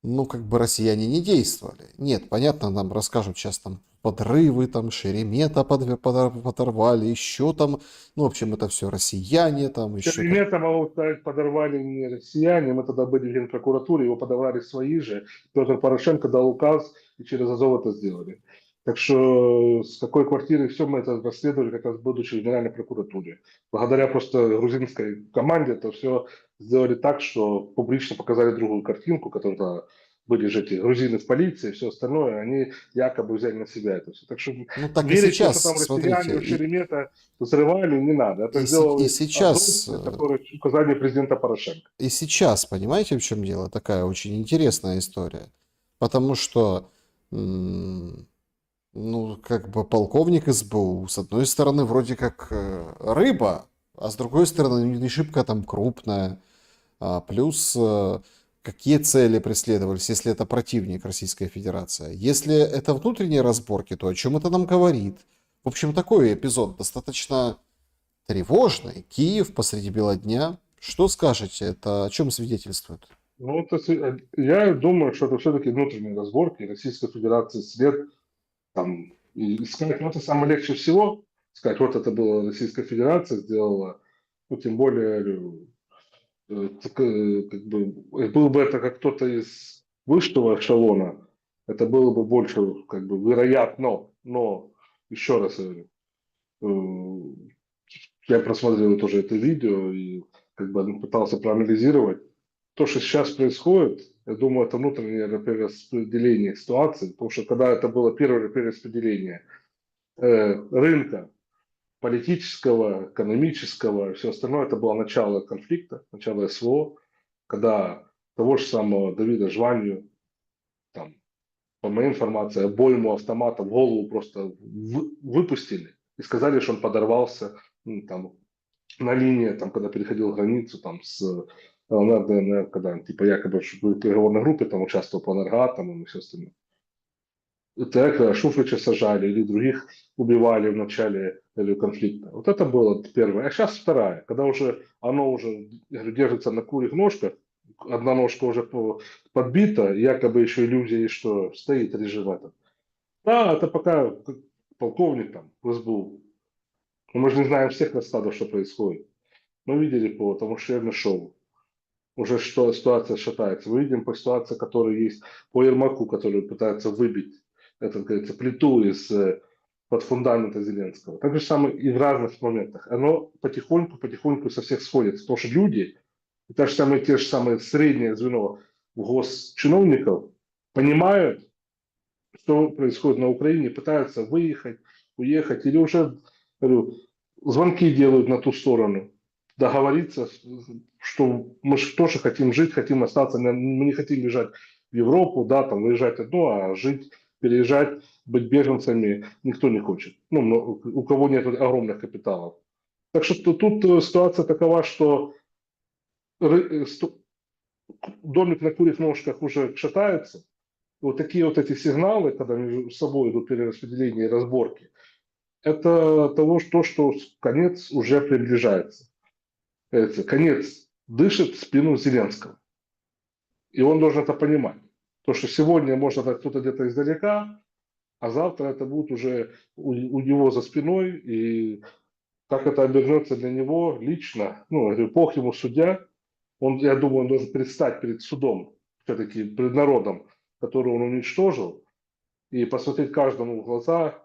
ну, как бы россияне не действовали. Нет, понятно, нам расскажут сейчас там подрывы, там Шеремета подорвали, еще там, ну, в общем, это все россияне, там еще... Шеремета, могу сказать, подорвали не россияне, мы тогда были в Генпрокуратуре, его подорвали свои же. Петр Порошенко дал указ, и через Азов это сделали. Так что с какой квартиры все мы это расследовали, как раз будучи в Генеральной прокуратуре. Благодаря просто грузинской команде это все сделали так, что публично показали другую картинку, которая были же эти грузины в полиции, все остальное, они якобы взяли на себя это все. Так что Ну, так и верить, в то, что сейчас, там россияне смотрите, у Шеремета взрывали, не надо. Это и сделал сейчас, Азов, который указание президента Порошенко. и сейчас, понимаете, в чем дело? Такая очень интересная история. Потому что, ну, как бы полковник СБУ, с одной стороны, вроде как рыба, а с другой стороны, не шибко там крупная. Плюс, какие цели преследовались, если это противник Российской Федерации. Если это внутренние разборки, то о чем это нам говорит? В общем, такой эпизод достаточно тревожный. Киев посреди бела дня. Что скажете? Это о чем свидетельствует? Ну, то есть, я думаю, что это все-таки внутренние разборки Российской Федерации след там и сказать, ну, это самое легче всего, сказать, вот это было Российская Федерация сделала, ну, тем более, как бы, был бы это как кто-то из высшего эшелона, это было бы больше, как бы, вероятно, но, еще раз говорю, э, я просмотрел тоже это видео и как бы пытался проанализировать. То, что сейчас происходит, я думаю, это внутреннее перераспределение ситуации, потому что когда это было первое перераспределение рынка, политического, экономического и все остальное, это было начало конфликта, начало СВО, когда того же самого Давида Жванию, там, по моей информации, обойму автомата в голову просто выпустили и сказали, что он подорвался там, на линии, там, когда переходил границу там, с ЛНР, ДНР, когда он, типа, якобы в переговорной группе там, участвовал по энергоатомам и все остальное. Так Шуфрича сажали или других убивали в начале конфликта. Вот это было первое. А сейчас вторая, когда уже оно уже, я говорю, держится на курьих ножках, одна ножка уже подбита, якобы еще иллюзия, что стоит режим этот. Да, это пока полковник там в СБУ. Но мы же не знаем всех раскладов, что происходит. Мы видели по тому шерно шоу. Уже что ситуация шатается. Мы видим по ситуации, которая есть по Ермаку, который пытается выбить, это, как говорится, плиту из под фундамента Зеленского. Так же самое и в разных моментах. Оно потихоньку со всех сходится. Потому что люди, и те же самые среднее звено госчиновников понимают, что происходит на Украине, пытаются выехать, уехать, или уже, говорю, звонки делают на ту сторону, договориться, что мы же тоже хотим жить, хотим остаться, мы не хотим бежать в Европу, да, там выезжать одно, а жить, переезжать, быть беженцами никто не хочет. Ну, у кого нет огромных капиталов. Так что тут ситуация такова, что домик на курьих ножках уже шатается. Вот такие вот эти сигналы, когда между собой идут перераспределения и разборки, это что конец уже приближается. Это конец дышит в спину Зеленского. И он должен это понимать. То, что сегодня может это кто-то где-то издалека, а завтра это будет уже у него за спиной. И как это обернется для него лично, ну, я говорю, Бог ему судья, я думаю, он должен предстать перед судом, все-таки перед народом, который он уничтожил, и посмотреть каждому в глаза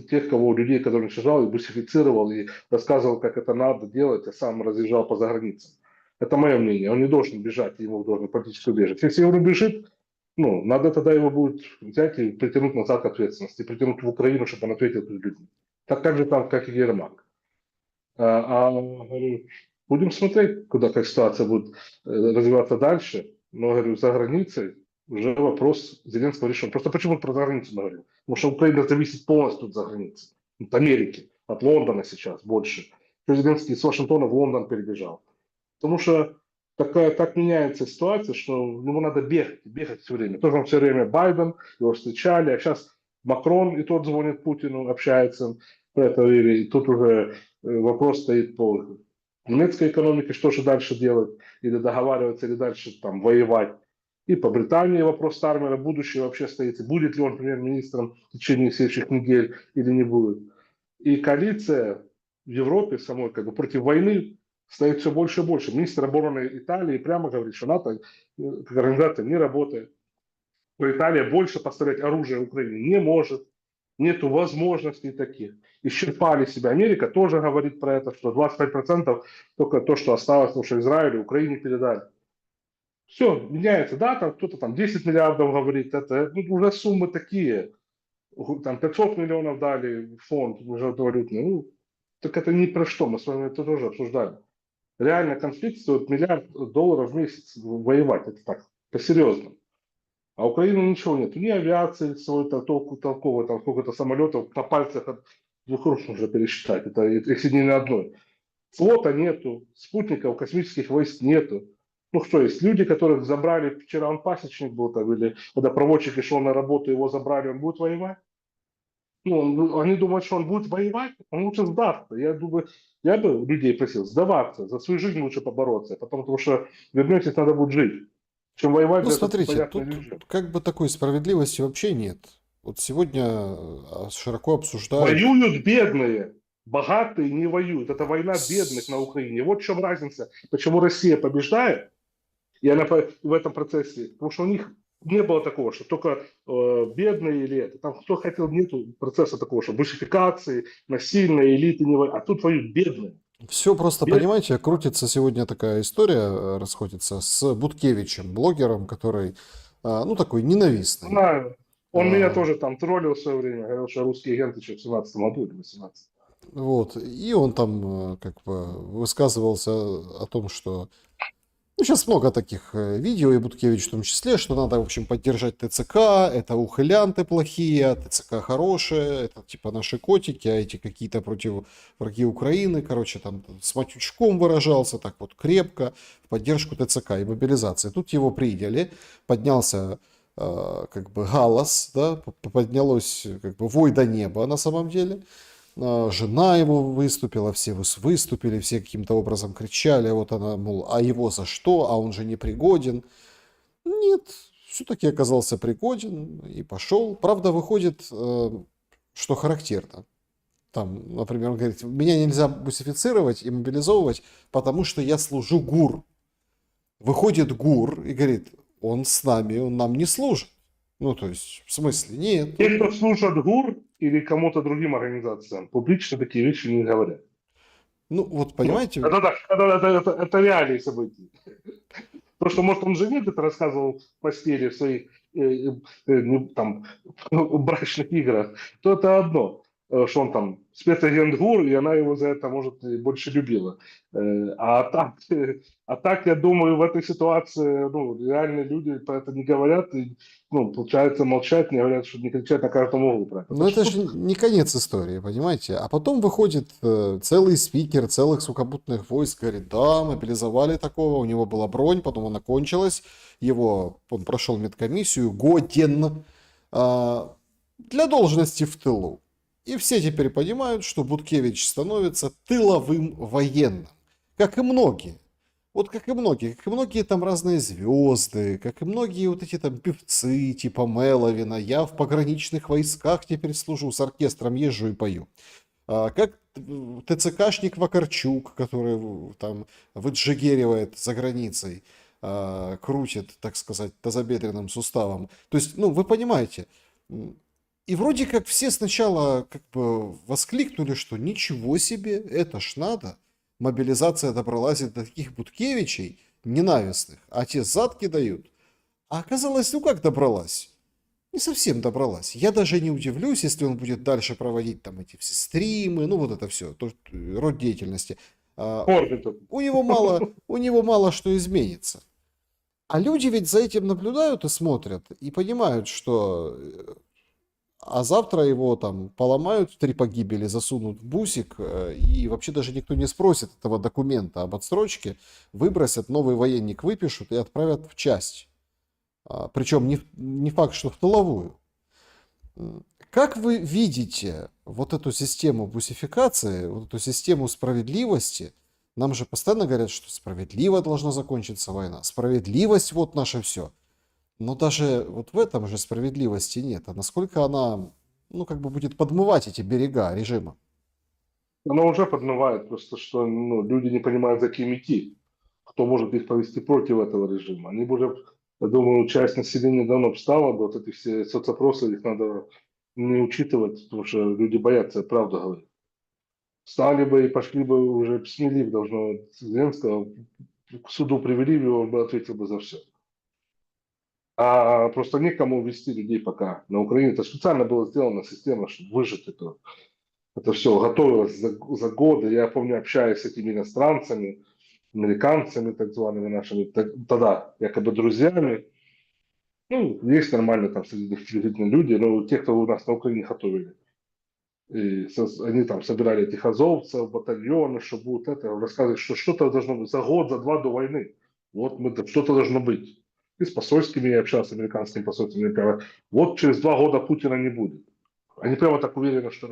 тех, кого людей, которые уничтожал, и бусифицировал, и рассказывал, как это надо делать, а сам разъезжал по заграницам. Это мое мнение. Он не должен бежать, ему должен политически убежать. Если он убежит, ну, надо тогда его будет взять и притянуть назад к ответственности, притянуть в Украину, чтобы он ответил перед людьми. Так же там, как и Ермак. Говорю, будем смотреть, куда как ситуация будет развиваться дальше. Но, говорю, за границей уже вопрос Зеленского решен. Просто почему про границу говорю? Потому что Украина зависит полностью от заграницы. От Америки, от Лондона сейчас больше. Зеленский с Вашингтона в Лондон перебежал. Потому что так меняется ситуация, что ему надо бегать все время. Тоже он все время Байден, его встречали, а сейчас Макрон и тот звонит Путину, общается про это, и тут уже вопрос стоит по немецкой экономике, что же дальше делать, или договариваться, или дальше там воевать. И по Британии вопрос Стармера, будущее вообще стоит, и будет ли он премьер-министром в течение следующих недель или не будет. И коалиция в Европе самой как бы против войны стоит все больше и больше. Министр обороны Италии прямо говорит, что НАТО как организация не работает. Что Италия больше поставлять оружие Украине не может. Нету возможностей таких. Исчерпали себя. Америка тоже говорит про это, что 25% только то, что осталось, потому что Израилю, Украине передали. Все, меняется. Да, там кто-то там 10 миллиардов говорит, это уже суммы такие. Там 500 миллионов дали в фонд международный. Ну, так это ни про что, мы с вами это тоже обсуждали. Реально конфликт стоит $1 миллиард в месяц воевать, это так, по-серьезному. А Украины ничего нет, ни авиации своей толковой, там сколько-то самолетов на пальцах от двух рук можно пересчитать, это если не на одной. Флота нету, спутников, космических войск нету. Ну что, есть люди, которых забрали, вчера он пасечник был там, или водопроводчик и шел на работу, его забрали, он будет воевать? Они думают, что он будет воевать, он лучше сдастся. Я бы людей просил сдаваться, за свою жизнь лучше побороться, потому что вернетесь, надо будет жить. чем воевать Ну, за этот смотрите, непонятный тут режим. как бы такой справедливости вообще нет. Вот сегодня широко обсуждают. Воюют бедные, богатые не воюют. Это война бедных на Украине. Вот в чем разница, почему Россия побеждает, и она в этом процессе, потому что у них не было такого, что только бедные или это. Там кто хотел, нету процесса такого, что бусификации, насильной элиты не воюют. А тут воюют бедные. Все просто, Бедные. понимаете, крутится сегодня такая история, расходится с Буткевичем, блогером, который, ну, такой ненавистный. Знаю. Он меня А, тоже там троллил в свое время, говорил, что русские агенты еще в 17 году или 18. Вот, и он там как бы высказывался о том, что ну, сейчас много таких видео, и Буткевич в том числе, что надо, в общем, поддержать ТЦК, это ухылянты плохие, а ТЦК хорошие, это типа наши котики, а эти какие-то против враги Украины, короче, там с матючком выражался, так вот крепко, в поддержку ТЦК и мобилизации. Тут его приняли, поднялся как бы галас, да, поднялось как бы вой до неба на самом деле. Жена его выступила, все выступили, все каким-то образом кричали, а вот она, мол, а его за что, а он же не пригоден. Нет, все-таки оказался пригоден и пошел. Правда, выходит, что характерно. Там, например, он говорит, меня нельзя бусифицировать и мобилизовывать, потому что я служу ГУР. Выходит ГУР и говорит, он с нами, он нам не служит. Ну, то есть, в смысле, нет, Те, кто служат ГУР или кому-то другим организациям, публично такие вещи не говорят. ну, вот Ну, понимаете, это реалии событий. То, что, может, он жене это рассказывал в постели в своих там, брачных играх, то это одно. Что он там спецагент ГУР, и она его за это, может, и больше любила. А так, я думаю, в этой ситуации, ну, реальные люди про это не говорят, и, ну, получается, молчать, не говорят, что не кричат на каждом углу про это. но Так что это же тут не конец истории, понимаете? А потом выходит целый спикер целых сухопутных войск, говорит, да, мобилизовали такого, у него была бронь, потом она кончилась, он прошел медкомиссию, годен для должности в тылу. И все теперь понимают, что Буткевич становится тыловым военным, как и многие. Вот как и многие там разные звезды, как и многие вот эти там певцы типа Меловина. Я в пограничных войсках теперь служу, с оркестром езжу и пою. Как ТЦКшник Вакарчук, который там выджигеривает за границей, крутит, так сказать, тазобедренным суставом. То есть, ну, вы понимаете, и вроде как все сначала как бы воскликнули, что ничего себе, это ж надо. Мобилизация добралась до таких Буткевичей ненавистных, а те задки дают. А оказалось, ну как добралась? Не совсем добралась. Я даже не удивлюсь, если он будет дальше проводить там эти все стримы, ну вот это все, род деятельности. А, орбита. у него мало что изменится. А люди ведь за этим наблюдают и смотрят, и понимают, что а завтра его там поломают в 3 погибели, засунут в бусик, и вообще даже никто не спросит этого документа об отсрочке, выбросят, новый военник выпишут и отправят в часть. Причем не факт, что в тыловую. Как вы видите вот эту систему бусификации, вот эту систему справедливости? Нам же постоянно говорят, что справедливо должна закончиться война. Справедливость вот наше все. Но даже вот в этом же справедливости нет. А насколько она, ну, как бы будет подмывать эти берега режима? Оно уже подмывает, просто что ну, люди не понимают, за кем идти. Кто может их повести против этого режима. Они бы уже, я думаю, часть населения давно встала, вот эти все соцопросы, их надо не учитывать, потому что люди боятся, правду говорить. Встали бы и пошли бы уже, смели должно Зеленского, к суду привели бы, он бы ответил бы за все. А просто некому ввести людей пока на Украине. Это специально было сделано система, чтобы выжить это все готовилось за годы. Я помню, общаясь с этими иностранцами, американцами, так зваными нашими, тогда якобы друзьями. Ну, есть нормально там среди них действительно люди, но те, кто у нас на Украине готовили. И они там собирали этих азовцев, батальоны, что будут это, рассказывать, что что-то должно быть за год, за два до войны. Вот что-то должно быть. И с посольскими я общался, с американскими посольствами, они говорят, вот через 2 года Путина не будет. Они прямо так уверенно, что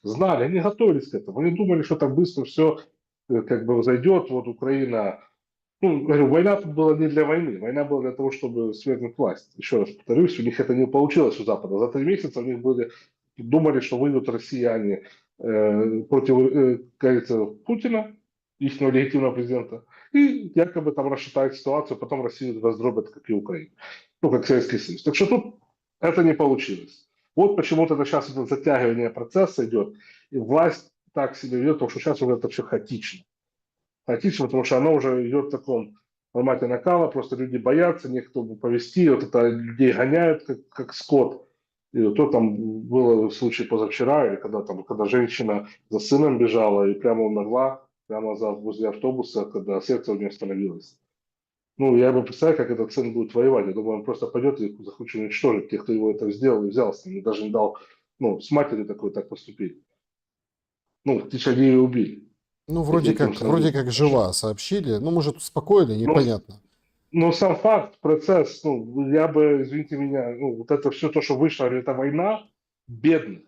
знали, они готовились к этому. Они думали, что так быстро все как бы зайдет, вот Украина Ну, говорю, война тут была не для войны, война была для того, чтобы свергнуть власть. Еще раз повторюсь, у них это не получилось у Запада. За 3 месяца у них были, думали, что выйдут россияне против, как говорится, Путина, их легитимного президента, и якобы там рассчитают ситуацию, потом Россию раздробят, как и Украину, ну, как Советский Союз. Так что тут это не получилось. Вот почему-то это сейчас это затягивание процесса идет, и власть так себя ведет, потому что сейчас уже это все хаотично. Хаотично, потому что оно уже идет в таком формате накала, просто люди боятся, некто повести, вот это людей гоняют, как скот. И вот то там было случай позавчера, или когда женщина за сыном бежала и прямо умерла, прямо возле автобуса, когда сердце у нее остановилось. Ну, я бы представляю, как этот сын будет воевать. Я думаю, он просто пойдет и захочет уничтожить тех, кто его это сделал и взял с ним, и даже не дал, ну, с матерью такой так поступить. Ну, тысяча людей убили. Ну, Этим вроде самым. как жива, сообщили. Ну, может, успокоили, Но непонятно. Но сам факт, процесс, ну, я бы, извините меня, ну, вот это все то, что вышло, это война бедных.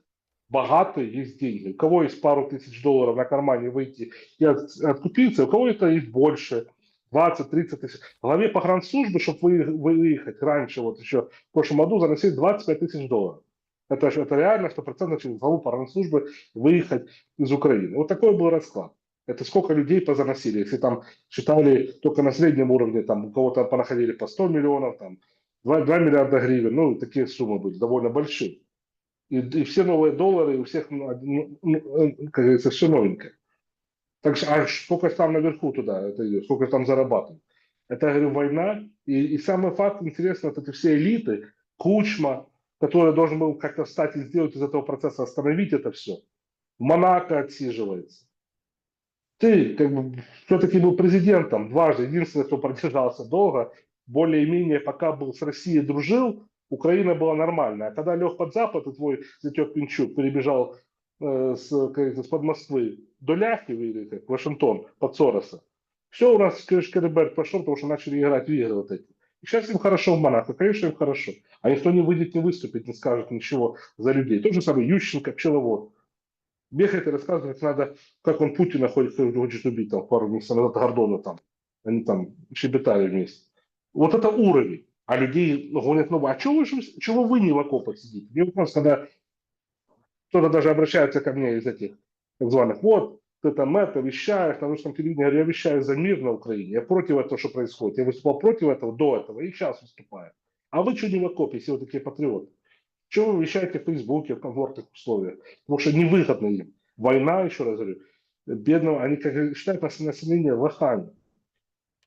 Богатые есть деньги. У кого есть пару тысяч долларов на кармане выйти и откупиться, у кого это есть больше, 20-30 тысяч. Главе погранслужбы, чтобы выехать раньше, вот еще в прошлом году, заносить 25 тысяч долларов. Это реально 100% через главу погранслужбы выехать из Украины. Вот такой был расклад. Это сколько людей позаносили. Если там считали только на среднем уровне, там у кого-то понаходили по 100 миллионов, там 2 миллиарда гривен, ну, такие суммы были довольно большие. И все новые доллары, и у всех, как говорится, все новенькое. Так что, а сколько там наверху туда это идет, сколько там зарабатывают. Это, я говорю, война. И самый факт, интересно, вот эти все элиты, Кучма, который должен был как-то встать и сделать из этого процесса, остановить это все. В Монако отсиживается. Ты как бы все-таки был президентом дважды, единственный, кто продержался долго, более-менее пока был с Россией дружил, Украина была нормальная. А когда лег под Запад, и твой зятек Пинчук перебежал с-под Москвы до Ляхи, или как, Вашингтон, под Сороса, все у нас Шкереберг пошел, потому что начали играть в игры вот эти. И сейчас им хорошо в Монако, конечно, им хорошо. А никто не выйдет, не выступит, не скажет ничего за людей. Тот же самый Ющенко, пчеловод. Бегает и рассказывает, надо, как он Путина хочет убить, там, пару месяцев назад Гордона там. Они там щебетали вместе. Вот это уровень. А людей гонят, ну, а чего вы не в окопах сидите? Мне вопрос, когда кто-то даже обращается ко мне из этих так званых, вот, ты там это вещаешь на русском телевидении, я говорю, я вещаю за мир на Украине, я против этого, что происходит. Я выступал против этого до этого и сейчас выступаю. А вы что не в окопе, если вы такие патриоты? Чего вы вещаете в Фейсбуке, в комфортных условиях? Потому что невыгодно им. Война, еще раз говорю, бедного, они как считают население лохами.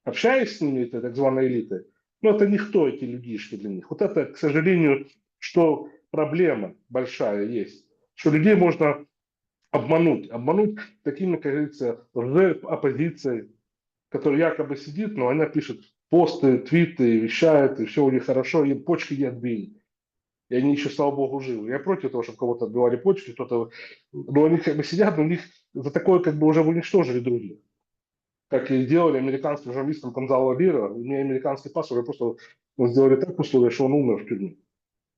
Общаясь с ними, этой так званой элитой, ну это никто, эти людишки для них. Вот это, к сожалению, что проблема большая есть. Что людей можно обмануть. Обмануть такими, как говорится, оппозицией, которая якобы сидит, но она пишет посты, твиты, вещает, и все у них хорошо, им почки не отбили. И они еще, слава богу, живы. Я против того, чтобы кого-то отбивали почки, кто-то... Но они как бы сидят, но у них за такое как бы уже уничтожили других. Как и делали американским журналистам Гонзало Лира. У меня американский паспорт, просто сделали так условия, что он умер в тюрьме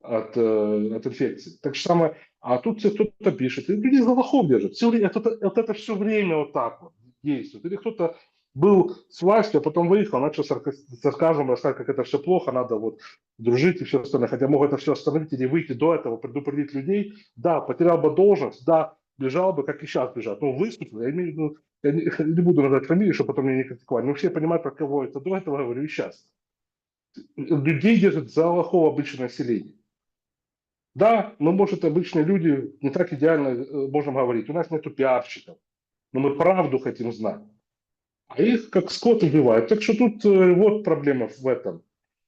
от инфекции. Так же самое... А тут кто-то пишет, и люди за лохов держат. Все время, вот это все время вот так вот действует. Или кто-то был с властью, а потом выехал, начал сарказмом рассказать, как это все плохо, надо вот дружить и все остальное. Хотя мог это все остановить или выйти до этого, предупредить людей. Да, потерял бы должность, да, бежал бы, как и сейчас бежат. Ну, выступил, я имею в виду, я не буду называть фамилию, чтобы потом меня не критиковали. Но все понимают, про кого это до этого, говорю, и сейчас. Людей держат за лохов обычное население. Да, мы, может, обычные люди не так идеально можем говорить. У нас нету пиарщиков, но мы правду хотим знать. А их как скот убивают. Так что тут вот проблема в этом.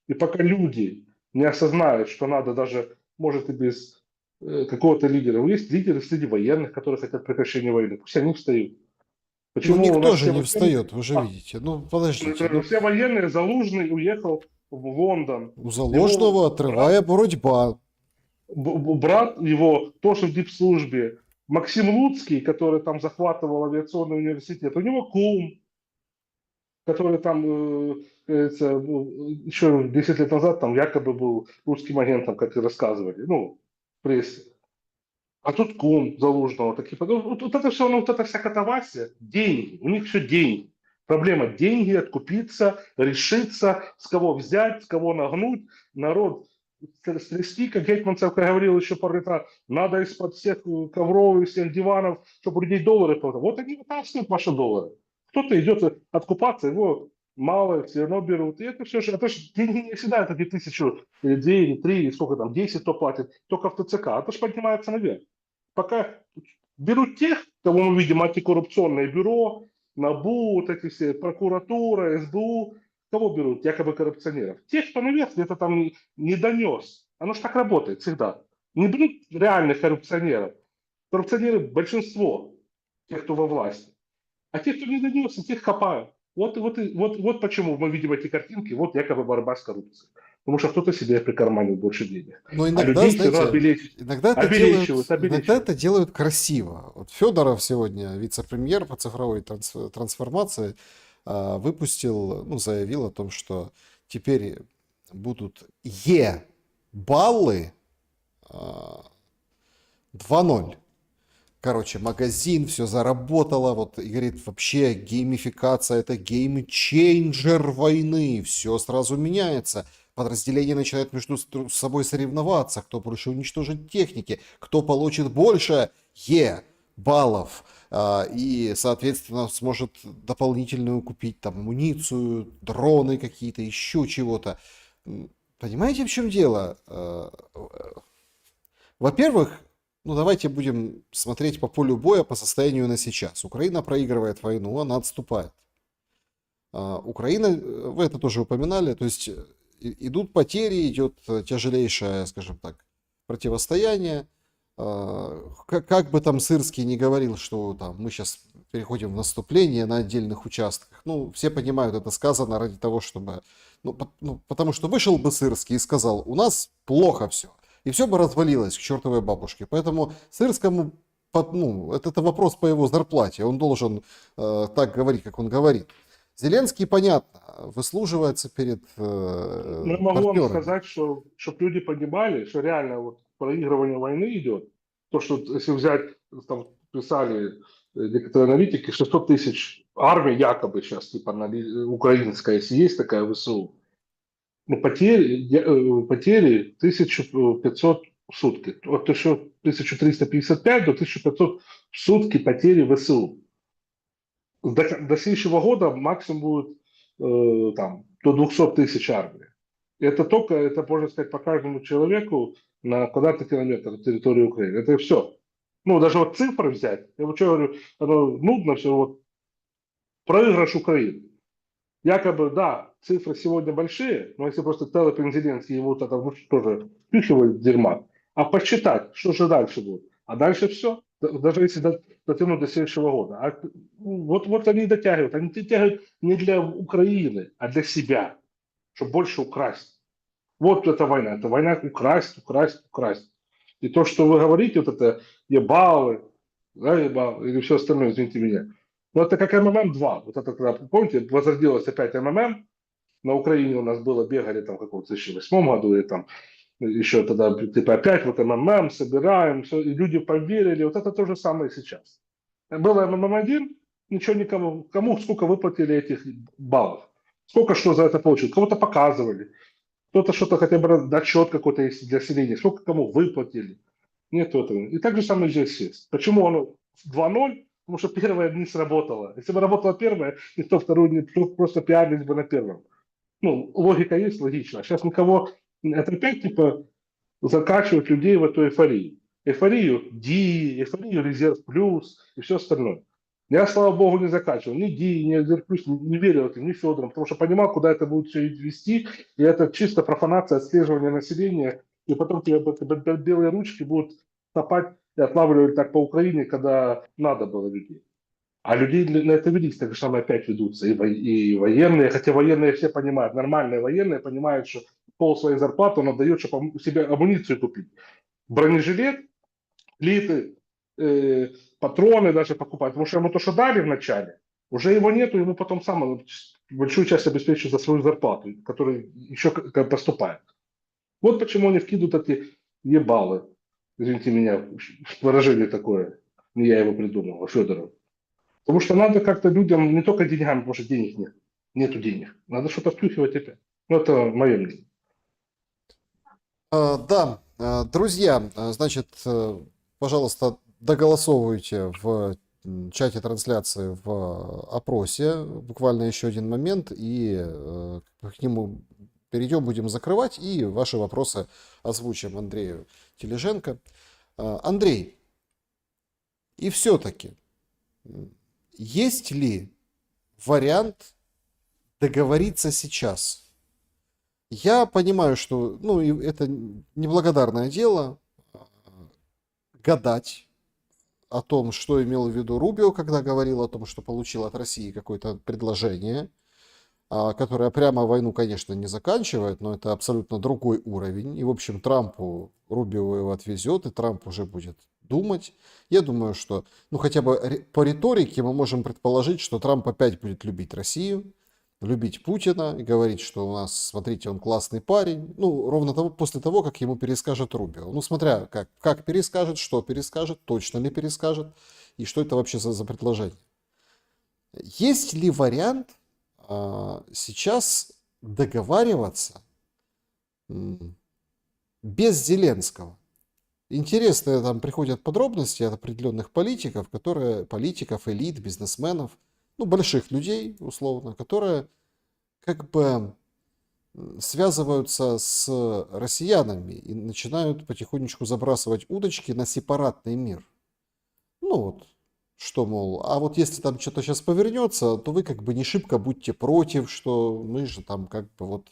И пока люди не осознают, что надо даже, может, и без какого-то лидера. Есть лидеры среди военных, которые хотят прекращения войны. Пусть они встают. Ну, Почему у никто нас же все не военные... встает, вы же видите. Ну, подождите. Ну, Все военные, Залужный уехал в Лондон. у Его Заложного отрывая борьба. брат его тоже в дипслужбе, Максим Луцкий, который там захватывал авиационный университет, у него кум, который там, еще 10 лет назад там якобы был русским агентом, как и рассказывали, ну, в прессе. А тут кум Залужного, такие, вот это все, ну, вот эта вся катавасия, деньги, у них все деньги. Проблема деньги, откупиться, решиться, с кого взять, с кого нагнуть. Народ стрясти, как Гетманцев говорил еще пару лет назад, надо из-под всех ковров и всех диванов, чтобы у людей доллары платили. Вот они вытаскивают ваши доллары. Кто-то идет откупаться, его мало, все равно берут. И это все же, это же деньги не всегда, это 2000, или 2, или 3, или сколько там, 10 кто платит, только в ТЦК. Это же поднимается наверх. Пока берут тех, кого мы видим, антикоррупционное бюро, НАБУ, вот эти все, прокуратура, СБУ, кого берут, якобы коррупционеров? Тех, кто наверх где-то там не донес. Оно же так работает всегда. Не берут реальных коррупционеров. Коррупционеры большинство, тех, кто во власти. А тех, кто не донес, тех хапают. Вот почему мы видим эти картинки, вот якобы борьба с коррупцией. Потому что кто-то себе прикарманил больше денег. Но А иногда, людей все равно знаете, иногда обелечивают. иногда это делают красиво. Вот Федоров сегодня, вице-премьер по цифровой трансформации, выпустил, ну, заявил о том, что теперь будут Е-баллы 2.0. Короче, магазин, все заработало, вот, и говорит, вообще геймификация это геймчейнджер войны, все сразу меняется. Подразделения начинают между собой соревноваться, кто больше уничтожит техники, кто получит больше баллов, и, соответственно, сможет дополнительную купить там амуницию, дроны какие-то, еще чего-то. Понимаете, в чем дело? Во-первых, ну, давайте будем смотреть по полю боя по состоянию на сейчас. Украина проигрывает войну, она отступает. Украина, вы это тоже упоминали, то есть идут потери, идет тяжелейшее, скажем так, противостояние. Как бы там Сырский не говорил, что там, мы сейчас переходим в наступление на отдельных участках. Ну, все понимают, это сказано ради того, чтобы... потому что вышел бы Сырский и сказал, у нас плохо все. И все бы развалилось к чертовой бабушке. Поэтому Сырскому, это вопрос по его зарплате. Он должен так говорить, как он говорит. Зеленский, понятно, выслуживается перед Я могу вам партнерами. сказать, что чтобы люди понимали, что реально вот проигрывание войны идет. То, что если взять, там писали некоторые аналитики, 600 тысяч армии якобы сейчас, типа украинская, если есть такая ВСУ, ну, потери 1500 в сутки. От 1355 до 1500 в сутки потери ВСУ. До следующего года максимум будет там, до 200 тысяч армии. Это, можно сказать, по каждому человеку на квадратный километр территории Украины. Это все. Ну, даже вот цифры взять, я вот что говорю, оно нудно все, вот проигрыш Украины. Якобы, да, цифры сегодня большие, но если просто Телепин Зеленский его вот это тоже впихивает дерьма, а посчитать, что же дальше будет. А дальше все, даже если дотянуть до следующего года. Вот они дотягивают. Они дотягивают не для Украины, а для себя, чтобы больше украсть. Вот это война. Это война украсть, украсть, украсть. И то, что вы говорите, вот это ебалы, да, ебалы, или все остальное, извините меня. Но это как МММ-2. Вот это, когда, помните, возродилось опять МММ. На Украине у нас было, бегали там в каком-то 2008 году, или там еще тогда, типа, опять вот МММ, собираем, все, и люди поверили. Вот это то же самое сейчас. Было МММ-1, ничего никому, кому сколько выплатили этих баллов. Сколько что за это получил. Кого-то показывали. Кто-то что-то хотя бы отчет какой-то есть для населения. Сколько кому выплатили. Нет этого. И так же самое здесь есть. Почему оно 2.0? Потому что первое не сработало. Если бы работало первое, никто вторую не просто пиарились бы на первом. Ну, логика есть, логично. Сейчас никого... Это опять, типа, закачивать людей в эту эйфорию. Эйфорию ДИ, эйфорию Резерв Плюс и все остальное. Я, слава богу, не закачивал ни ДИ, ни Резерв Плюс, не верил этим, ни Федором, потому что понимал, куда это будет все вести, и это чисто профанация, отслеживание населения, и потом тебе белые ручки будут топать и отлавливать так по Украине, когда надо было людей. А людей на это велись, так же самое опять ведутся. И военные, хотя военные все понимают, нормальные военные понимают, что пол своей зарплаты он отдает, чтобы себе амуницию купить. Бронежилет, плиты, патроны даже покупать. Потому что ему то, что дали вначале, уже его нету, ему потом сам большую часть обеспечивает за свою зарплату, которая еще поступает. Вот почему они вкидывают эти ебалы. Извините меня, выражение такое. Не я его придумал, а Федоров. Потому что надо как-то людям не только деньгами, потому что денег нет. Нету денег. Надо что-то втюхивать опять. Ну, это мое мнение. Да, друзья, значит, пожалуйста, доголосовывайте в чате трансляции в опросе. Буквально еще один момент, и к нему перейдем, будем закрывать, и ваши вопросы озвучим Андрею Тележенко. Андрей, и все-таки, есть ли вариант договориться сейчас? Я понимаю, что ну, это неблагодарное дело гадать о том, что имел в виду Рубио, когда говорил о том, что получил от России какое-то предложение, которое прямо войну, конечно, не заканчивает, но это абсолютно другой уровень. И, в общем, Трампу Рубио его отвезет, и Трамп уже будет думать. Я думаю, что, ну, хотя бы по риторике мы можем предположить, что Трамп опять будет любить Россию, любить Путина и говорить, что у нас, смотрите, он классный парень. Ну, ровно после того, как ему перескажет Рубио. Ну, смотря как перескажет, что перескажет, точно ли перескажет, и что это вообще за предложение. Есть ли вариант сейчас договариваться без Зеленского? Интересные там приходят подробности от определенных политиков, политиков, элит, бизнесменов, ну, больших людей, условно, которые как бы связываются с россиянами и начинают потихонечку забрасывать удочки на сепаратный мир. Ну вот, что, мол, а вот если там что-то сейчас повернется, то вы как бы не шибко будьте против, что мы же там как бы вот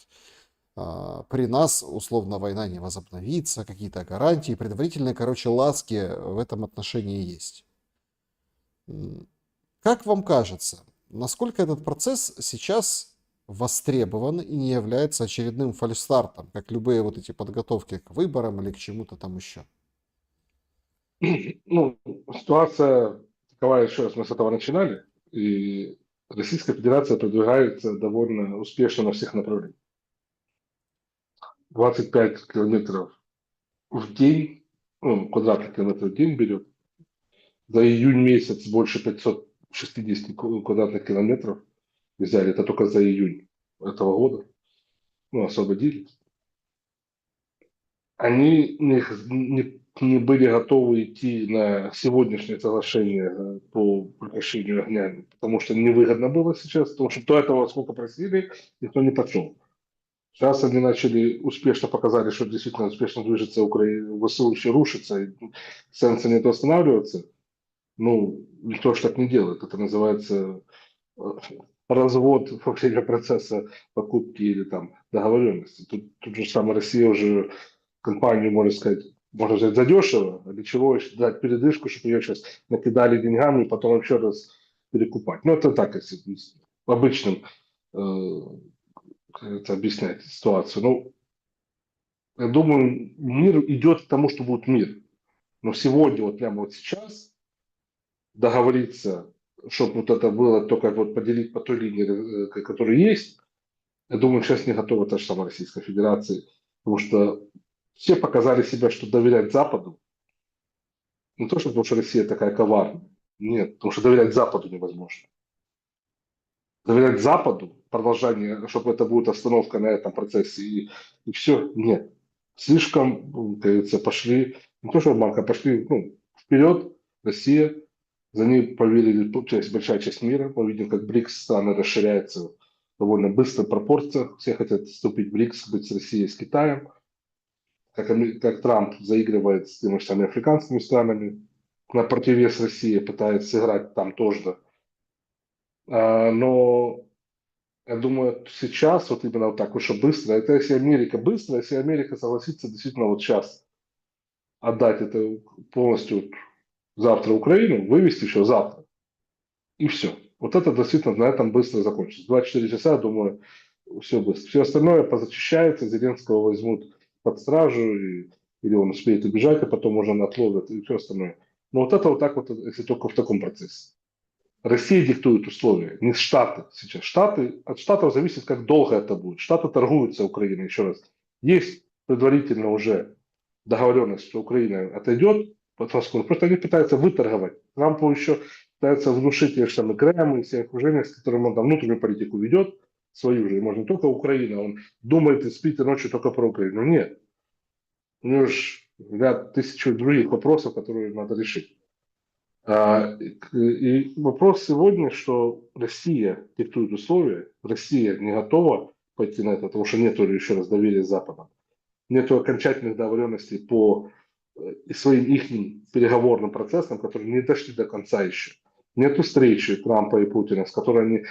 при нас условно война не возобновится, какие-то гарантии, предварительные, короче, ласки в этом отношении есть. Как вам кажется, насколько этот процесс сейчас востребован и не является очередным фальстартом, как любые вот эти подготовки к выборам или к чему-то там еще? Ну, ситуация такова, еще раз, мы с этого начинали, и Российская Федерация продвигается довольно успешно на всех направлениях. 25 километров в день, ну, квадратных километров в день берет. За июнь месяц больше 560 квадратных километров взяли. Это только за июнь этого года. Ну, освободили. Они не были готовы идти на сегодняшнее соглашение по прекращению огня, потому что невыгодно было сейчас, потому что до этого сколько просили, никто не пошел. Сейчас они начали, успешно показали, что действительно успешно движется Украина, ВСУ еще рушится, и санкции нет останавливаться. Ну, никто же так не делает. Это называется развод во время процесса покупки или там договоренности. Тут же самая Россия уже компанию, можно сказать, можно взять задешево, а для чего еще дать передышку, чтобы ее сейчас накидали деньгами и потом еще раз перекупать. Ну, это так, если обычным как это объяснять ситуацию. Ну, я думаю, мир идет к тому, что будет мир. Но сегодня, вот прямо вот сейчас, договориться, чтобы вот это было только вот поделить по той линии, которая есть, я думаю, сейчас не готова та же самая Российская Федерация, потому что все показали себя, что доверять Западу, не то, что потому что Россия такая коварная, нет, потому что доверять Западу невозможно. Доверять Западу, продолжение, чтобы это будет остановка на этом процессе и все, нет. Слишком, как говорится, пошли, не то, что банка, пошли ну, вперед, Россия, за ней поверили большая часть мира. Мы видим, как БРИКС страны расширяется в довольно быстрых пропорциях. Все хотят вступить в БРИКС, быть с Россией, с Китаем. Как Трамп заигрывает с теми же самыми африканскими странами. На противовес России пытается сыграть там тоже. Но я думаю, сейчас вот именно вот так уж быстро, это если Америка быстро, если Америка согласится действительно вот сейчас отдать это полностью завтра Украину, вывести еще завтра, и все. Вот это действительно на этом быстро закончится. 24 часа, я думаю, все быстро. Все остальное позачищается, Зеленского возьмут под стражу, или он успеет убежать, а потом уже отловят, и все остальное. Но вот это вот так вот, если только в таком процессе. Россия диктует условия, не Штаты сейчас. От Штатов зависит, как долго это будет. Штаты торгуются Украиной, еще раз. Есть предварительно уже договоренность, что Украина отойдет, просто они пытаются выторговать. Трампу еще пытается внушить те же самые Крeml и все окружения, с которым он там внутреннюю политику ведет, свою же, может, не только Украина, он думает и спит и ночью только про Украину. Нет, у него же ряд тысяч других вопросов, которые надо решить. И вопрос сегодня, что Россия диктует условия, Россия не готова пойти на это, потому что нет, еще раз, доверия с Западом. Нет окончательных договоренностей по своим их переговорным процессам, которые не дошли до конца еще. Нет встречи Трампа и Путина, с которой они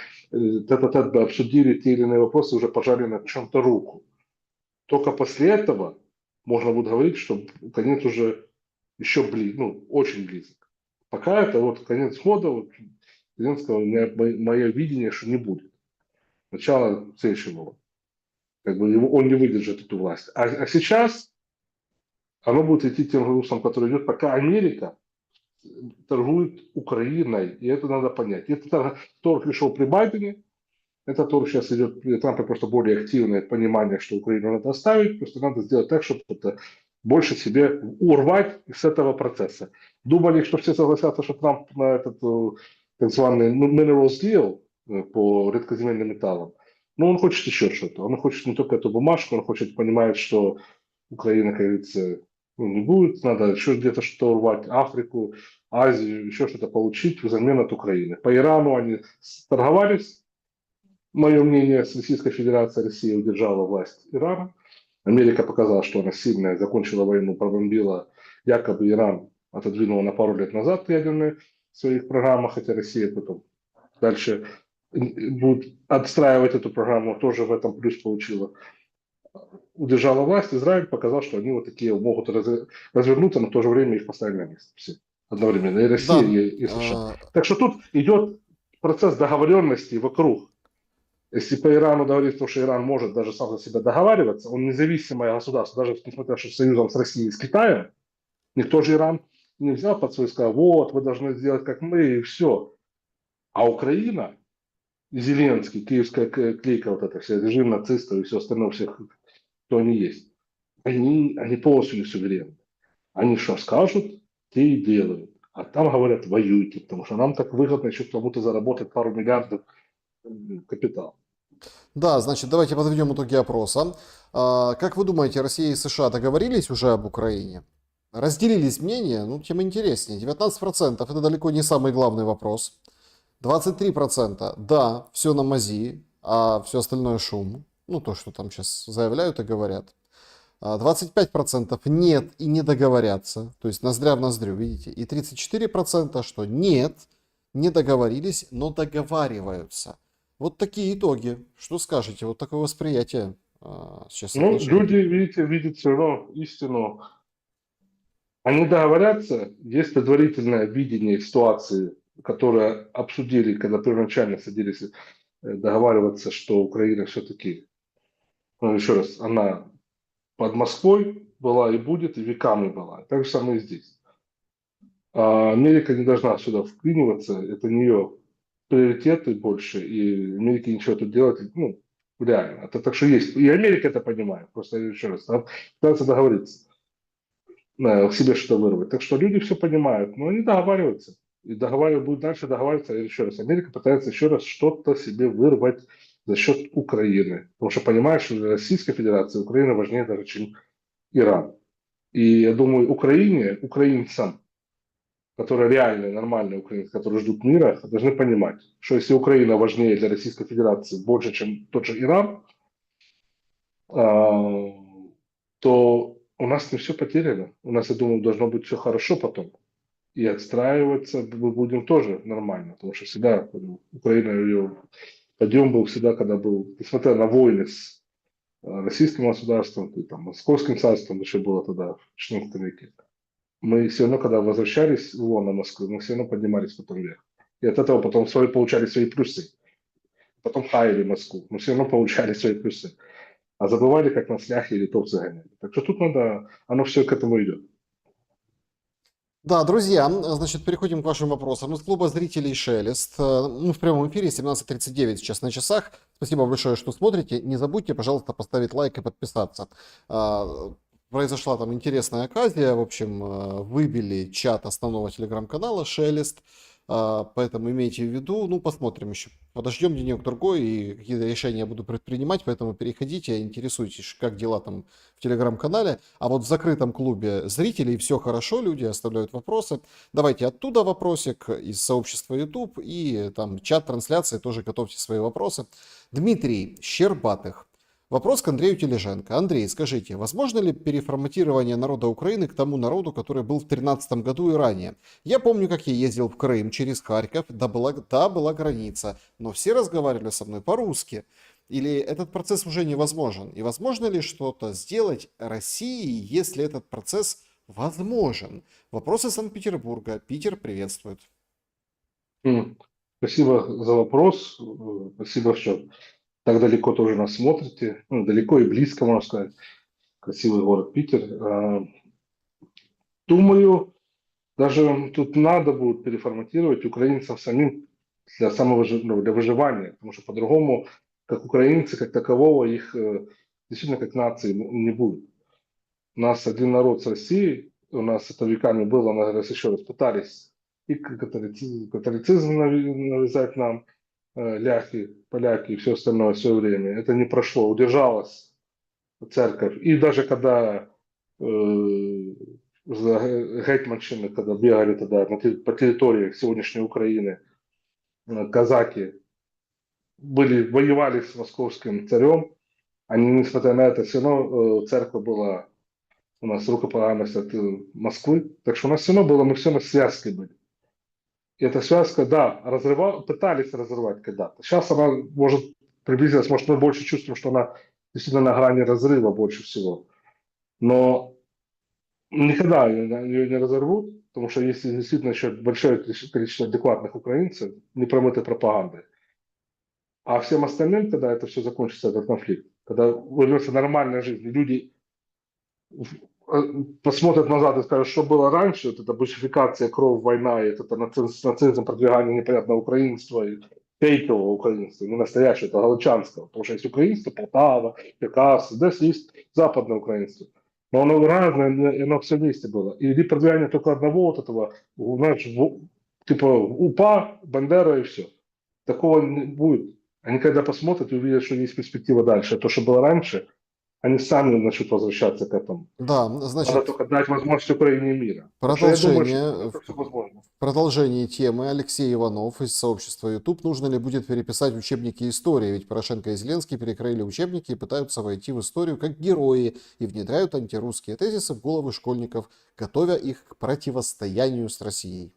тет-а-тет бы обсудили те или иные вопросы, уже пожали на чем-то руку. Только после этого можно будет говорить, что конец уже еще очень близок. Пока это вот конец года, вот, Зеленского, у меня мое видение, что не будет. Начало следующего. Как бы он не выдержит эту власть. А сейчас оно будет идти тем курсом, который идет, пока Америка торгует Украиной. И это надо понять. Это торг пришел при Байдене. Это торг сейчас идет при Трампе, просто более активное понимание, что Украину надо оставить. Просто надо сделать так, чтобы это больше себе урвать с этого процесса. Думали, что все согласятся, что Трамп на этот так званый minerals deal по редкоземельным металлам. Но он хочет еще что-то. Он хочет не только эту бумажку, он хочет понимать, что Украина, как говорится, не будет. Надо еще где-то что-то урвать. Африку, Азию, еще что-то получить взамен от Украины. По Ирану они торговались. Мое мнение, с Российской Федерацией, Россия удержала власть Ирана. Америка показала, что она сильная, закончила войну, пробомбила. Якобы Иран отодвинула на пару лет назад ядерные в своих программах, хотя Россия потом дальше будет отстраивать эту программу, тоже в этом плюс получила. Удержала власть, Израиль показал, что они вот такие могут развернуться, но в то же время их поставили на место. Все одновременно. И Россия, Да, и США. Так что тут идет процесс договоренности вокруг. Если по Ирану говорить, что Иран может даже сам за себя договариваться, он независимое государство, даже несмотря что союзом с Россией и с Китаем, никто же Иран не взял под свой и сказал, вот, вы должны сделать как мы, и все. А Украина, Зеленский, киевская клейка, вот это вся, режим нацистов и все остальное, всех, кто они есть, они полностью не суверенны. Они что скажут, те и делают. А там говорят, воюйте, потому что нам так выгодно еще кому-то заработать пару миллиардов капитала. да, значит, давайте подведем итоги опроса. Как вы думаете, Россия и США договорились уже об Украине? Разделились мнения? Ну, тем интереснее. 19% это далеко не самый главный вопрос. 23% да, все на мази, а все остальное шум. Ну, то, что там сейчас заявляют и говорят. 25% нет и не договорятся. То есть ноздря в ноздрю, видите. И 34% что нет, не договорились, но договариваются. Вот такие итоги. Что скажете? Вот такое восприятие сейчас Ну, отношений. люди, видите, видят все равно истину. Они договорятся, есть предварительное видение ситуации, которое обсудили, когда первоначально садились договариваться, что Украина все-таки, ну, еще раз, она под Москвой была и будет, и веками была. Так же самое и здесь. А Америка не должна сюда вклиниваться, это не ее приоритеты больше, и Америке ничего тут делать, ну, реально. Это так что есть. И Америка это понимает, просто еще раз, там пытаются договориться, себе что-то вырвать. Так что люди все понимают, но они договариваются. И будут дальше договариваться, еще раз. Америка пытается еще раз что-то себе вырвать за счет Украины. Потому что понимаешь, что для Российской Федерации Украина важнее даже, чем Иран. И я думаю, украинцам, которые реальные, нормальные украинцы, которые ждут мира, должны понимать, что если Украина важнее для Российской Федерации больше, чем тот же Иран, то у нас не все потеряно. У нас, я думаю, должно быть все хорошо потом. И отстраиваться мы будем тоже нормально, потому что всегда Украина, ее подъем был всегда, когда был, несмотря на войны с российским государством, и там, московским царством еще было тогда, в 16 веке, мы все равно, когда возвращались в лоно Москвы, мы все равно поднимались потом вверх. И от этого потом получали свои плюсы. Потом хаяли Москву, но все равно получали свои плюсы. А забывали, как нас ляхи и литовцы гоняли. Так что тут надо, оно все к этому идет. Да, друзья, значит, переходим к вашим вопросам. Из клуба зрителей «Шелест». Мы в прямом эфире, 17:39 сейчас на часах. Спасибо большое, что смотрите. Не забудьте, пожалуйста, поставить лайк и подписаться. Произошла там интересная оказия. В общем, выбили чат основного телеграм-канала «Шелест». Поэтому имейте в виду, ну, посмотрим еще. Подождем денек-другой и какие-то решения я буду предпринимать, поэтому переходите, интересуйтесь, как дела там в телеграм-канале. А вот в закрытом клубе зрителей все хорошо, люди оставляют вопросы. Давайте оттуда вопросик из сообщества YouTube и там чат трансляции, тоже готовьте свои вопросы. Дмитрий Щербатых. Вопрос к Андрею Тележенко. Андрей, скажите, возможно ли переформатирование народа Украины к тому народу, который был в 2013 году и ранее? Я помню, как я ездил в Крым через Харьков, да, была граница, но все разговаривали со мной по-русски. Или этот процесс уже невозможен? И возможно ли что-то сделать России, если этот процесс возможен? Вопросы Санкт-Петербурга. Питер приветствует. Спасибо за вопрос. Спасибо, что так далеко тоже нас смотрите. Ну, далеко и близко, можно сказать. Красивый город Питер. Думаю, даже тут надо будет переформатировать украинцев самим для для выживания, потому что по-другому, как украинцы, как такового, их действительно как нации не будет. У нас один народ с Россией, у нас это веками было, раз еще раз пытались и католицизм навязать нам, ляхи, поляки и все остальное в свое время. Это не прошло, удержалась церковь. И даже когда гетьманщины, когда бегали тогда по территории сегодняшней Украины, казаки воевали с московским царем, они, несмотря на это, все равно церковь была у нас рукоположенность от Москвы, так что у нас все равно было, мы все на связке были. И эта связка, да, пытались разрывать когда-то. Сейчас она может приблизилась, может, мы больше чувствуем, что она действительно на грани разрыва больше всего. Но никогда ее не разорвут, потому что есть действительно еще большое количество адекватных украинцев, не промытой пропагандой. А всем остальным, когда это все закончится, этот конфликт, когда вернется нормальная жизнь, люди посмотрят назад и скажут, что было раньше, вот эта бусификация, кровь, война, и это нацизм, продвигание непонятного украинства, и фейкового украинства, не настоящего, это галичанского. Потому что есть украинство, Полтава, Черкас, здесь есть западное украинство. Но оно разное, и оно все вместе было. И продвигание только одного вот этого, знаешь, типа УПА, Бандера и все. Такого не будет. Они когда посмотрят и увидят, что есть перспектива дальше. То, что было раньше, они сами начнут возвращаться к этому. Да, Надо значит, только дать возможность Украине мира. Так что я думаю, что продолжение, это все возможно. в продолжении темы Алексей Иванов из сообщества YouTube. Нужно ли будет переписать учебники истории? Ведь Порошенко и Зеленский перекроили учебники и пытаются войти в историю как герои и внедряют антирусские тезисы в головы школьников, готовя их к противостоянию с Россией.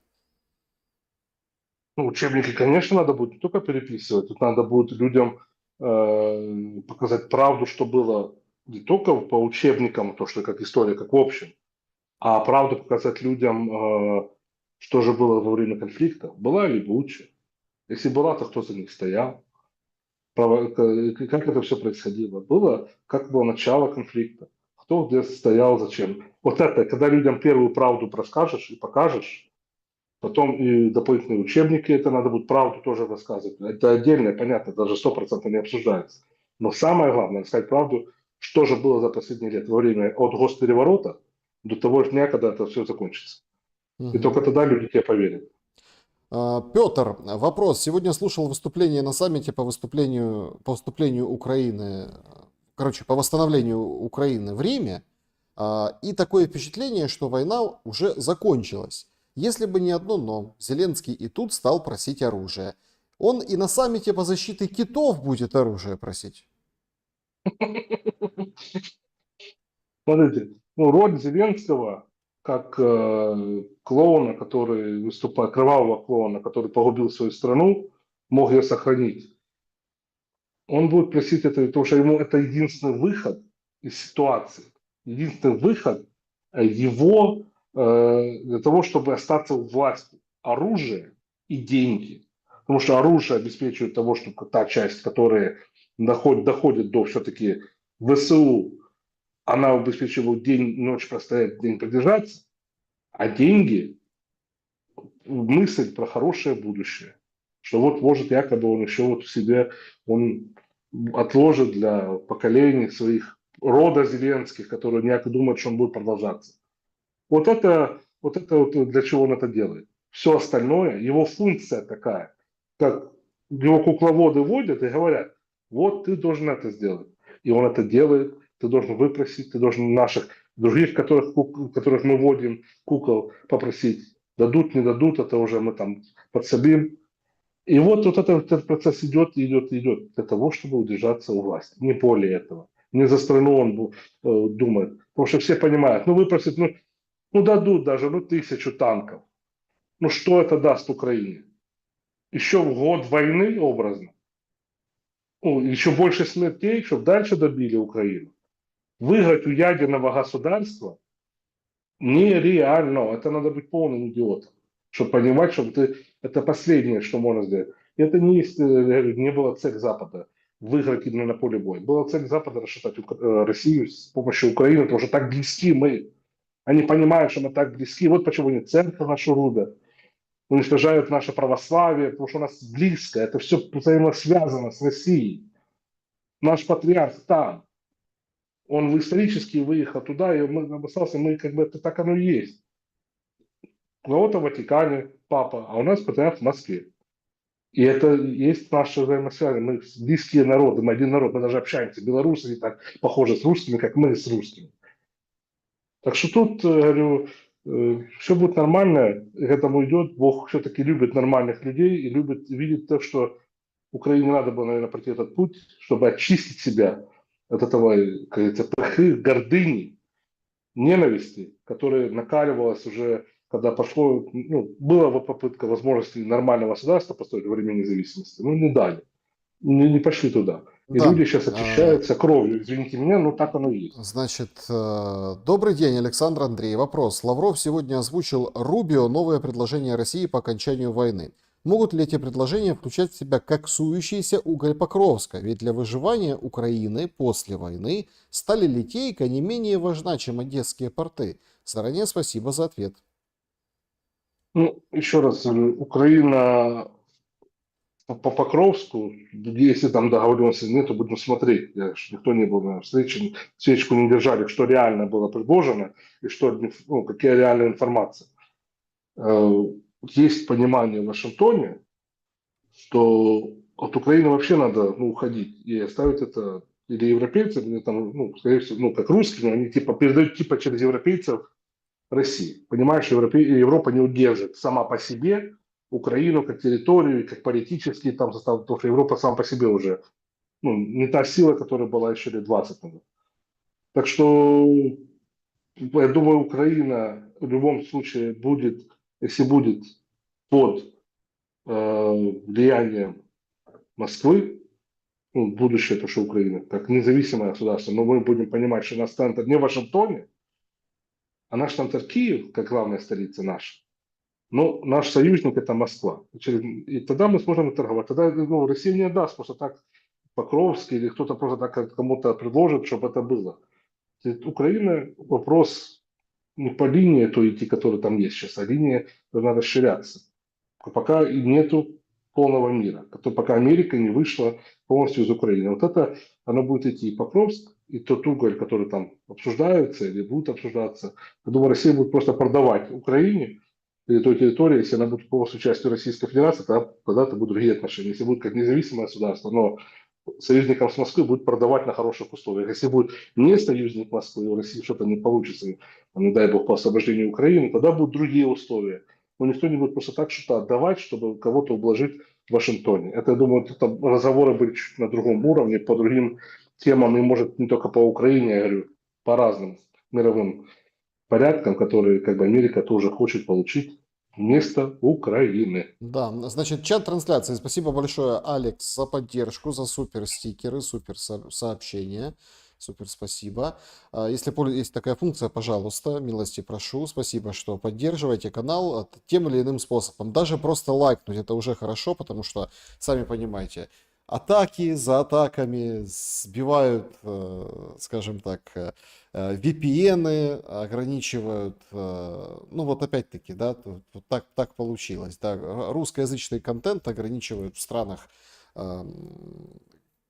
Ну, учебники, конечно, надо будет не только переписывать, тут надо будет людям показать правду, что было не только по учебникам, то, что как история, как в общем, а правду показать людям, что же было во время конфликта. Была ли Буча? Если была, то кто за них стоял? Как это все происходило? Как было начало конфликта? Кто где стоял, зачем? Вот это, когда людям первую правду расскажешь и покажешь, потом и дополнительные учебники, это надо будет правду тоже рассказывать. Это отдельно, понятно, даже 100% не обсуждается. Но самое главное, сказать правду, что же было за последние лет во время от госпереворота до того дня, когда это все закончится. И Мгм. только тогда люди тебе поверят. Петр, вопрос. Сегодня слушал выступление на саммите по выступлению Украины, короче, по восстановлению Украины в Риме, и такое впечатление, что война уже закончилась. Если бы не одно «но», Зеленский и тут стал просить оружие. Он и на саммите по защите китов будет оружие просить. Смотрите, ну, роль Зеленского как клоуна, который выступает, кровавого клоуна, который погубил свою страну, мог ее сохранить. Он будет просить это, потому что ему это единственный выход из ситуации, единственный выход его для того, чтобы остаться у власти. Оружие и деньги. Потому что оружие обеспечивает того, что та часть, которая доходит до все-таки ВСУ, она обеспечивает день, ночь простоять, день продержаться, а деньги, мысль про хорошее будущее. Что вот может якобы он еще вот в себе, он отложит для поколений своих рода Зеленских, которые якобы думают, что он будет продолжаться. Вот это вот для чего он это делает. Все остальное, его функция такая, как его кукловоды водят и говорят, вот ты должен это сделать. И он это делает, ты должен выпросить, ты должен наших других, которых мы вводим, кукол, попросить. Дадут, не дадут, это уже мы там подсобим. И вот этот процесс идет, идет, идет для того, чтобы удержаться у власти. Не более этого. Не за страну он думает. Потому что все понимают, ну выпросить, ну дадут даже, ну 1000 танков. Ну что это даст Украине? Еще в год войны образно. Ну, еще больше смертей, чтобы дальше добили Украину. Выиграть у ядерного государства нереально. Это надо быть полным идиотом, чтобы понимать, что это последнее, что можно сделать. И это не, есть, я говорю, не была цель Запада выиграть именно на поле боя. Была цель Запада расшатать Россию с помощью Украины, потому что так близки мы. Они понимают, что мы так близки. Вот почему они церковь нашу рубят, уничтожают наше православие, потому что у нас близко. Это все взаимосвязано с Россией. Наш патриарх там. Он исторически выехал туда, и мы остался, мы как бы это так оно и есть. У кого-то в Ватикане папа, а у нас патриарх в Москве. И это есть наша взаимосвязь. Мы близкие народы, мы один народ, мы даже общаемся. Белорусы не так похожи с русскими, как мы с русскими. Так что тут, говорю, все будет нормально, к этому идет. Бог все-таки любит нормальных людей и любит видеть то, что Украине надо было, наверное, пройти этот путь, чтобы очистить себя от этого, как говорится, плохих гордыни, ненависти, которая накаливалась уже, когда пошло, ну, была вот попытка возможности нормального государства построить во время независимости, ну, не дали, не пошли туда. И Да, люди сейчас очищаются кровью, извините меня, но так оно и есть. значит, добрый день, Александр Андрей. Вопрос. Лавров сегодня озвучил Рубио новое предложение России по окончанию войны. Могут ли эти предложения включать в себя коксующийся уголь Покровска? Ведь для выживания Украины после войны сталь литейка не менее важна, чем одесские порты. Заранее спасибо за ответ. Ну, еще раз говорю, Украина по Покровску, если там договоренности нет, то будем смотреть. Никто не был на встрече, свечку не держали, что реально было предложено и что, ну, какая реальная информация. Есть понимание в Вашингтоне, что от Украины вообще надо, ну, уходить и оставить это или европейцам, или там, ну, скорее всего, ну, как русским, они типа передают типа через европейцев России. Понимаешь, Европа не удержит сама по себе Украину как территорию, как политический там состав, потому что Европа сама по себе уже, ну, не та сила, которая была еще лет 20 назад. Так что я думаю, Украина в любом случае будет, если будет под влиянием Москвы, ну, будущее, то, что Украина, как независимое государство, но мы будем понимать, что наш центр не в Вашингтоне, а наш центр Киев, как главная столица наша. Но наш союзник это Москва. И тогда мы сможем торговать. Тогда, ну, Россия не отдаст просто так Покровский или кто-то просто так кому-то предложит, чтобы это было. Украина вопрос не по линии той идти, которая там есть сейчас, а линия должна расширяться. Пока и нету полного мира, пока Америка не вышла полностью из Украины. Вот это оно будет идти и Покровск, и тот уголь, который там обсуждается или будет обсуждаться. Я думаю, Россия будет просто продавать Украине или той территории, если она будет полностью частью Российской Федерации, тогда это будут другие отношения. Если будет как независимое государство, но союзникам с Москвы будет продавать на хороших условиях. Если будет не союзник Москвы, у России что-то не получится, не дай бог, по освобождению Украины, тогда будут другие условия. Но никто не будет просто так что-то отдавать, чтобы кого-то ублажить в Вашингтоне. Это, я думаю, это разговоры были чуть на другом уровне, по другим темам, и может не только по Украине, я говорю, по разным мировым порядкам, которые как бы Америка тоже хочет получить вместо Украины. Да, значит, чат трансляции. Спасибо большое, Алекс, за поддержку, за супер стикеры, супер сообщения. Супер, спасибо. Если есть такая функция, пожалуйста, милости прошу. Спасибо, что поддерживаете канал тем или иным способом. Даже просто лайкнуть это уже хорошо, потому что, сами понимаете, атаки за атаками сбивают, скажем так, VPN ограничивают, ну вот опять-таки, да, вот так получилось, да, русскоязычный контент ограничивают в странах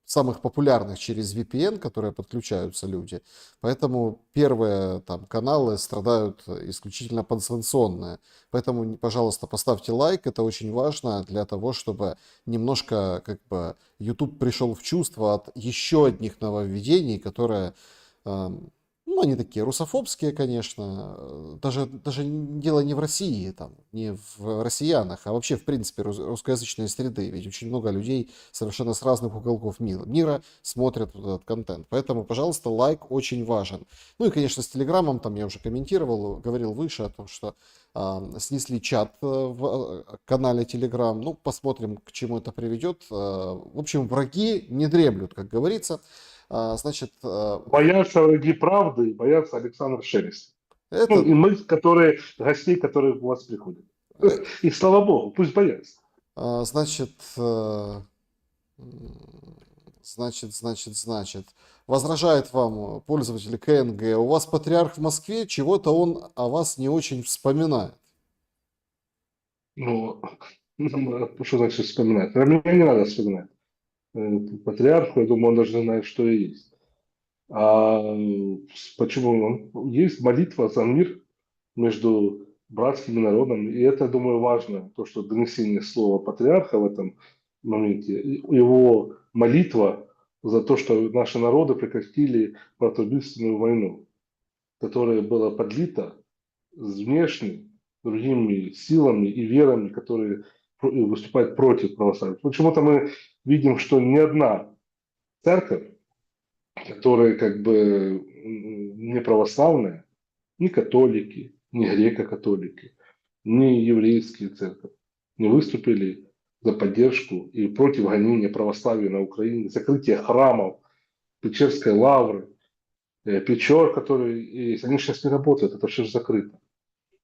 самых популярных через VPN, которые подключаются люди. Поэтому первые там каналы страдают исключительно подсанкционные. Поэтому, пожалуйста, поставьте лайк, это очень важно для того, чтобы немножко как бы YouTube пришел в чувство от еще одних нововведений, которые ну, они такие русофобские, конечно. Даже дело не в России, там, не в россиянах, а вообще, в принципе, русскоязычной среды. Ведь очень много людей совершенно с разных уголков мира смотрят вот этот контент. Поэтому, пожалуйста, лайк очень важен. Ну и, конечно, с Телеграмом, там я уже комментировал, говорил выше о том, что снесли чат в канале Телеграм. Ну, посмотрим, к чему это приведет. В общем, враги не дремлют, как говорится. Значит, Боятся враги правды, боятся Александра Шелеста. Ну, это, и мы, которые, гостей, которые у вас приходят. И слава богу, пусть боятся. значит, значит, возражает вам пользователь КНГ, у вас патриарх в Москве, чего-то он о вас не очень вспоминает. Ну, что значит вспоминать? А мне не надо вспоминать. Патриарху, я думаю, он даже знает, что и есть. А почему? Есть молитва за мир между братскими народами, и это, думаю, важно, то, что донесение слова патриарха в этом моменте, его молитва за то, что наши народы прекратили братоубийственную войну, которая была подлита внешне другими силами и верами, которые выступают против православия. Почему-то мы видим, что ни одна церковь, которая как бы не православная, ни католики, ни греко-католики, ни еврейские церкви не выступили за поддержку и против гонения православия на Украине, закрытия храмов, Печерской лавры, Печор, которые, если они сейчас не работают, это все же закрыто.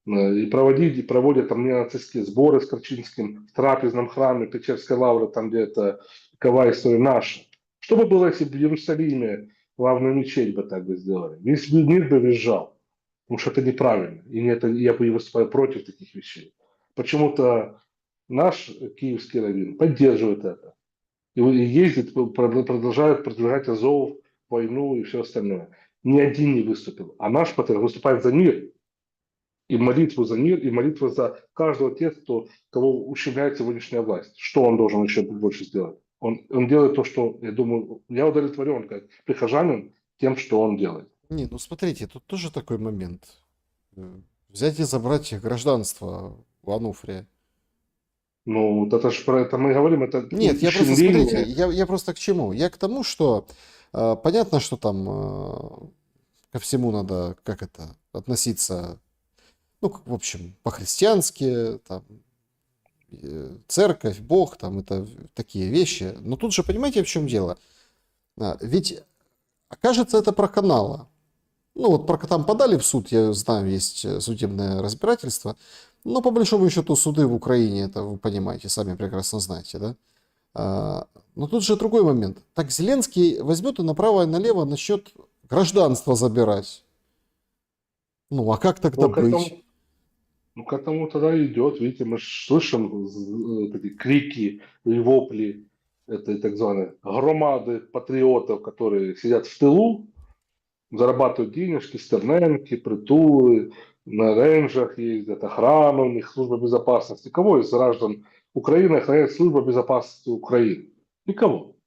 И проводят там неонацистские сборы с Корчинским в трапезном храме Печерской лавры, там где это вековая история наша. Что бы было, если бы в Иерусалиме главную мечеть бы так бы сделали? Весь мир бы визжал, потому что это неправильно. И это, я бы и выступаю против таких вещей. Почему-то наш киевский раввин поддерживает это. И ездит, продолжает продвигать Азов, войну и все остальное. Ни один не выступил. А наш патриарх выступает за мир. И молитву за мир, и молитву за каждого тех, кого ущемляет сегодняшняя власть. Что он должен еще больше сделать? Он делает то, что, я думаю, я удовлетворен как прихожанин тем, что он делает. Не, ну смотрите, тут тоже такой момент. Взять и забрать гражданство у Ануфрия. Ну, вот это же про это мы говорим, это Нет, я просто, смотрите, ущемление. я просто к чему? Я к тому, что понятно, что там ко всему надо, как это, относиться, ну, в общем, по-христиански, там, церковь, Бог, там, это такие вещи. Но тут же, понимаете, в чем дело? Ведь, окажется, это про канала. Ну, вот про там подали в суд, я знаю, есть судебное разбирательство. Но, по большому счету, суды в Украине, это вы понимаете, сами прекрасно знаете, да? Но тут же другой момент. Так Зеленский возьмет и направо и налево насчет гражданства забирать. Ну, а как тогда Ну, к этому, быть? ну, к этому тогда идет. Видите, мы ж слышим эти крики и вопли этой так званой громады патриотов, которые сидят в тылу, зарабатывают денежки, стерненки, притулы, на рейнджах ездят, охрана у них, служба безопасности. Кого из граждан Украины охраняет служба безопасности Украины? Никого.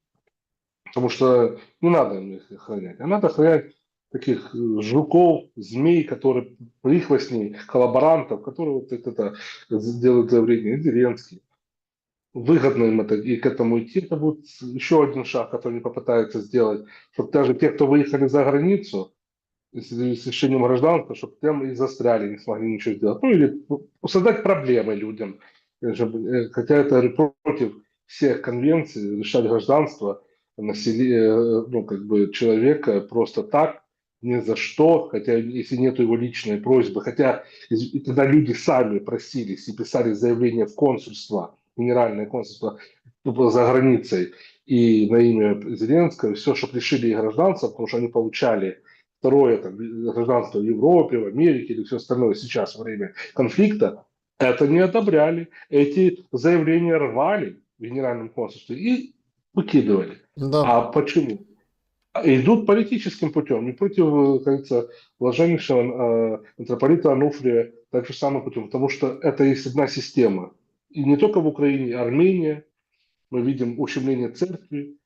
Потому что не надо их охранять. А надо охранять таких жуков, змей, которые прихвостней, коллаборантов, которые вот это делают заявление. Зеленский. Выгодно им это и к этому идти. Это будет еще один шаг, который они попытаются сделать, чтобы даже те, кто выехали за границу, с решением гражданства, чтобы там и застряли, не смогли ничего сделать. Ну или создать проблемы людям. Хотя это против всех конвенций, решать гражданство ну, как бы человека просто так, ни за что, хотя если нет его личной просьбы, хотя когда люди сами просились и писали заявление в консульство, генеральное консульство за границей и на имя Зеленского, все, чтобы решили их гражданство, потому что они получали второе там, гражданство в Европе, в Америке или все остальное сейчас во время конфликта, это не одобряли. Эти заявления рвали в генеральном консульстве и выкидывали. Да. А почему? Идут политическим путем, не против, как говорится, блаженнейшего митрополита Ануфрия, так же самым путем, потому что это есть одна система. И не только в Украине, Армения, мы видим ущемление церкви,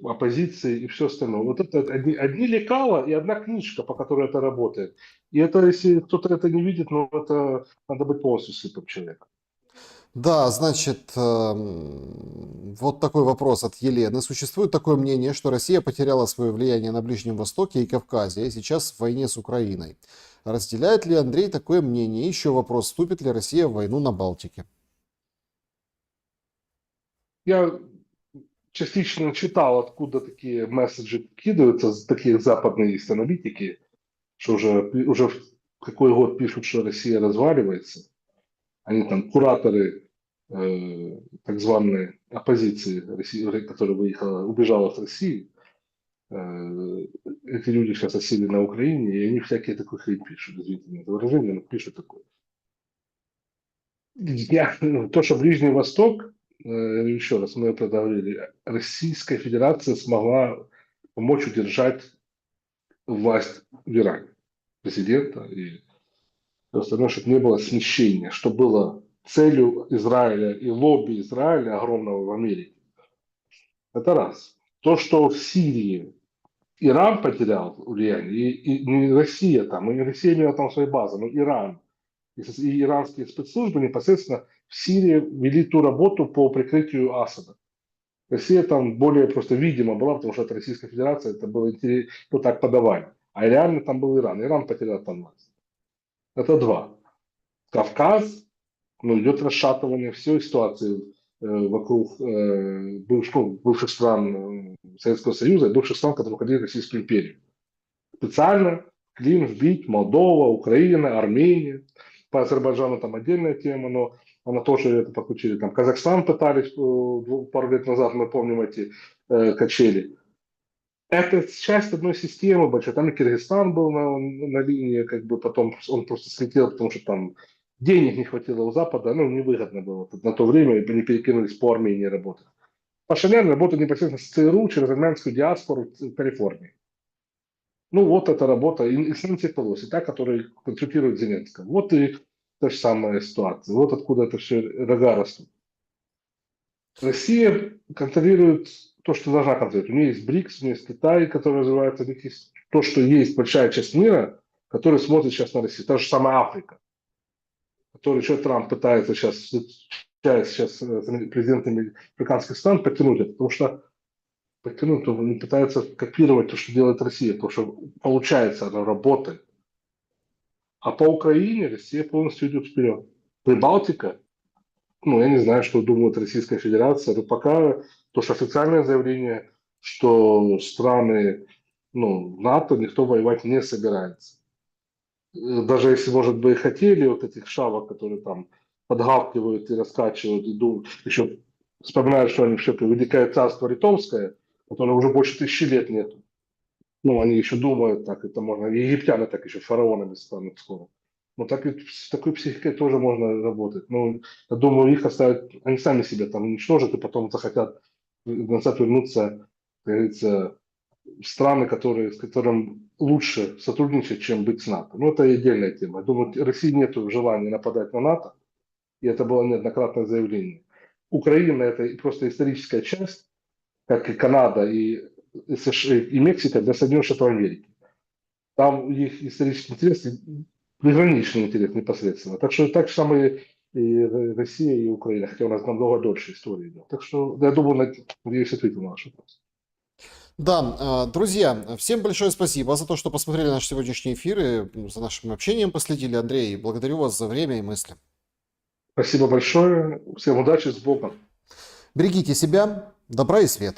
оппозиции и все остальное. Вот это одни лекала и одна книжка, по которой это работает. И это, если кто-то это не видит, ну это надо быть полностью слепым человеком. Да, значит, вот такой вопрос от Елены. Существует такое мнение, что Россия потеряла свое влияние на Ближнем Востоке и Кавказе, и сейчас в войне с Украиной. Разделяет ли Андрей такое мнение? Еще вопрос, вступит ли Россия в войну на Балтике? Я частично читал, откуда такие месседжи кидаются, такие западные есть аналитики, что уже в какой год пишут, что Россия разваливается. Они там кураторы так званой оппозиции, России, которая выехала, убежала с России. Э, Эти люди сейчас осели на Украине, и они всякие такой хрень пишут. Извините меня за выражение, но пишут такое. То, что Ближний Восток, еще раз, мы это говорили, Российская Федерация смогла помочь удержать власть в Иране, президента и остальное, чтобы не было смещения, что было целью Израиля и лобби Израиля огромного в Америке. Это раз. То, что в Сирии Иран потерял влияние, и не Россия там, и Россия имела там свои базы, но Иран и иранские спецслужбы непосредственно в Сирии вели ту работу по прикрытию Асада. Россия там более просто видимо была, потому что это Российская Федерация, это было интересно, ну так подавали. А реально там был Иран. Иран потерял там власть. Это два. Кавказ, ну, идет расшатывание всей ситуации вокруг бывших стран Советского Союза и бывших стран, которые входили в Российскую империю. Специально клин вбить Молдова, Украина, Армения. По Азербайджану там отдельная тема, но она тоже это подключили. Там Казахстан пытались пару лет назад, мы помним эти качели. Это часть одной системы большой. Там и Киргизстан был на линии, как бы потом он просто слетел, потому что там денег не хватило у Запада, ну, невыгодно было на то время, и они перекинулись по Армении работать. Пашинян работает непосредственно с ЦРУ через армянскую диаспору в Калифорнии. Ну, вот эта работа, и с Нэнси Пелоси, та, которая консультирует Зеленского. Вот и та же самая ситуация. Вот откуда это все рога растут. Россия контролирует то, что должна контролировать. У нее есть БРИКС, у нее есть Китай, который развивается, у них есть то, что есть большая часть мира, который смотрит сейчас на Россию. Та же самая Африка, которую еще Трамп пытается сейчас с президентами африканских стран подтянуть это, потому что подтянуть, он пытается копировать то, что делает Россия, потому что получается, она работает. А по Украине Россия полностью идет вперед. Прибалтика, ну, я не знаю, что думает Российская Федерация, но пока то, что официальное заявление, что страны, ну, НАТО никто воевать не собирается. Даже если, может быть, и хотели вот этих шавок, которые там подгавкивают и раскачивают, и думают, еще вспоминают, что они все-таки Великое царство Литовское, которое уже больше 1000 лет нет. Ну, они еще думают, так это можно, и египтяне так еще фараонами станут скоро. Ну, так и с такой психикой тоже можно работать. Ну, я думаю, их оставят, они сами себя там уничтожат, и потом захотят назад вернуться, как говорится, в страны, с которым лучше сотрудничать, чем быть с НАТО. Ну, это отдельная тема. Я думаю, России нет желания нападать на НАТО, и это было неоднократное заявление. Украина – это просто историческая часть, как и Канада, и США, и Мексика для Соединенных Штатов Америки. Там их исторический интерес, приграничный интерес непосредственно. Так что так же самое и Россия, и Украина, хотя у нас намного дольше история идет. Так что я думаю, надеюсь, ответил на ваш вопрос. Да, друзья, всем большое спасибо за то, что посмотрели наш сегодняшний эфир и за нашим общением последили. Андрей, благодарю вас за время и мысли. Спасибо большое. Всем удачи, с Богом. Берегите себя, добра и света.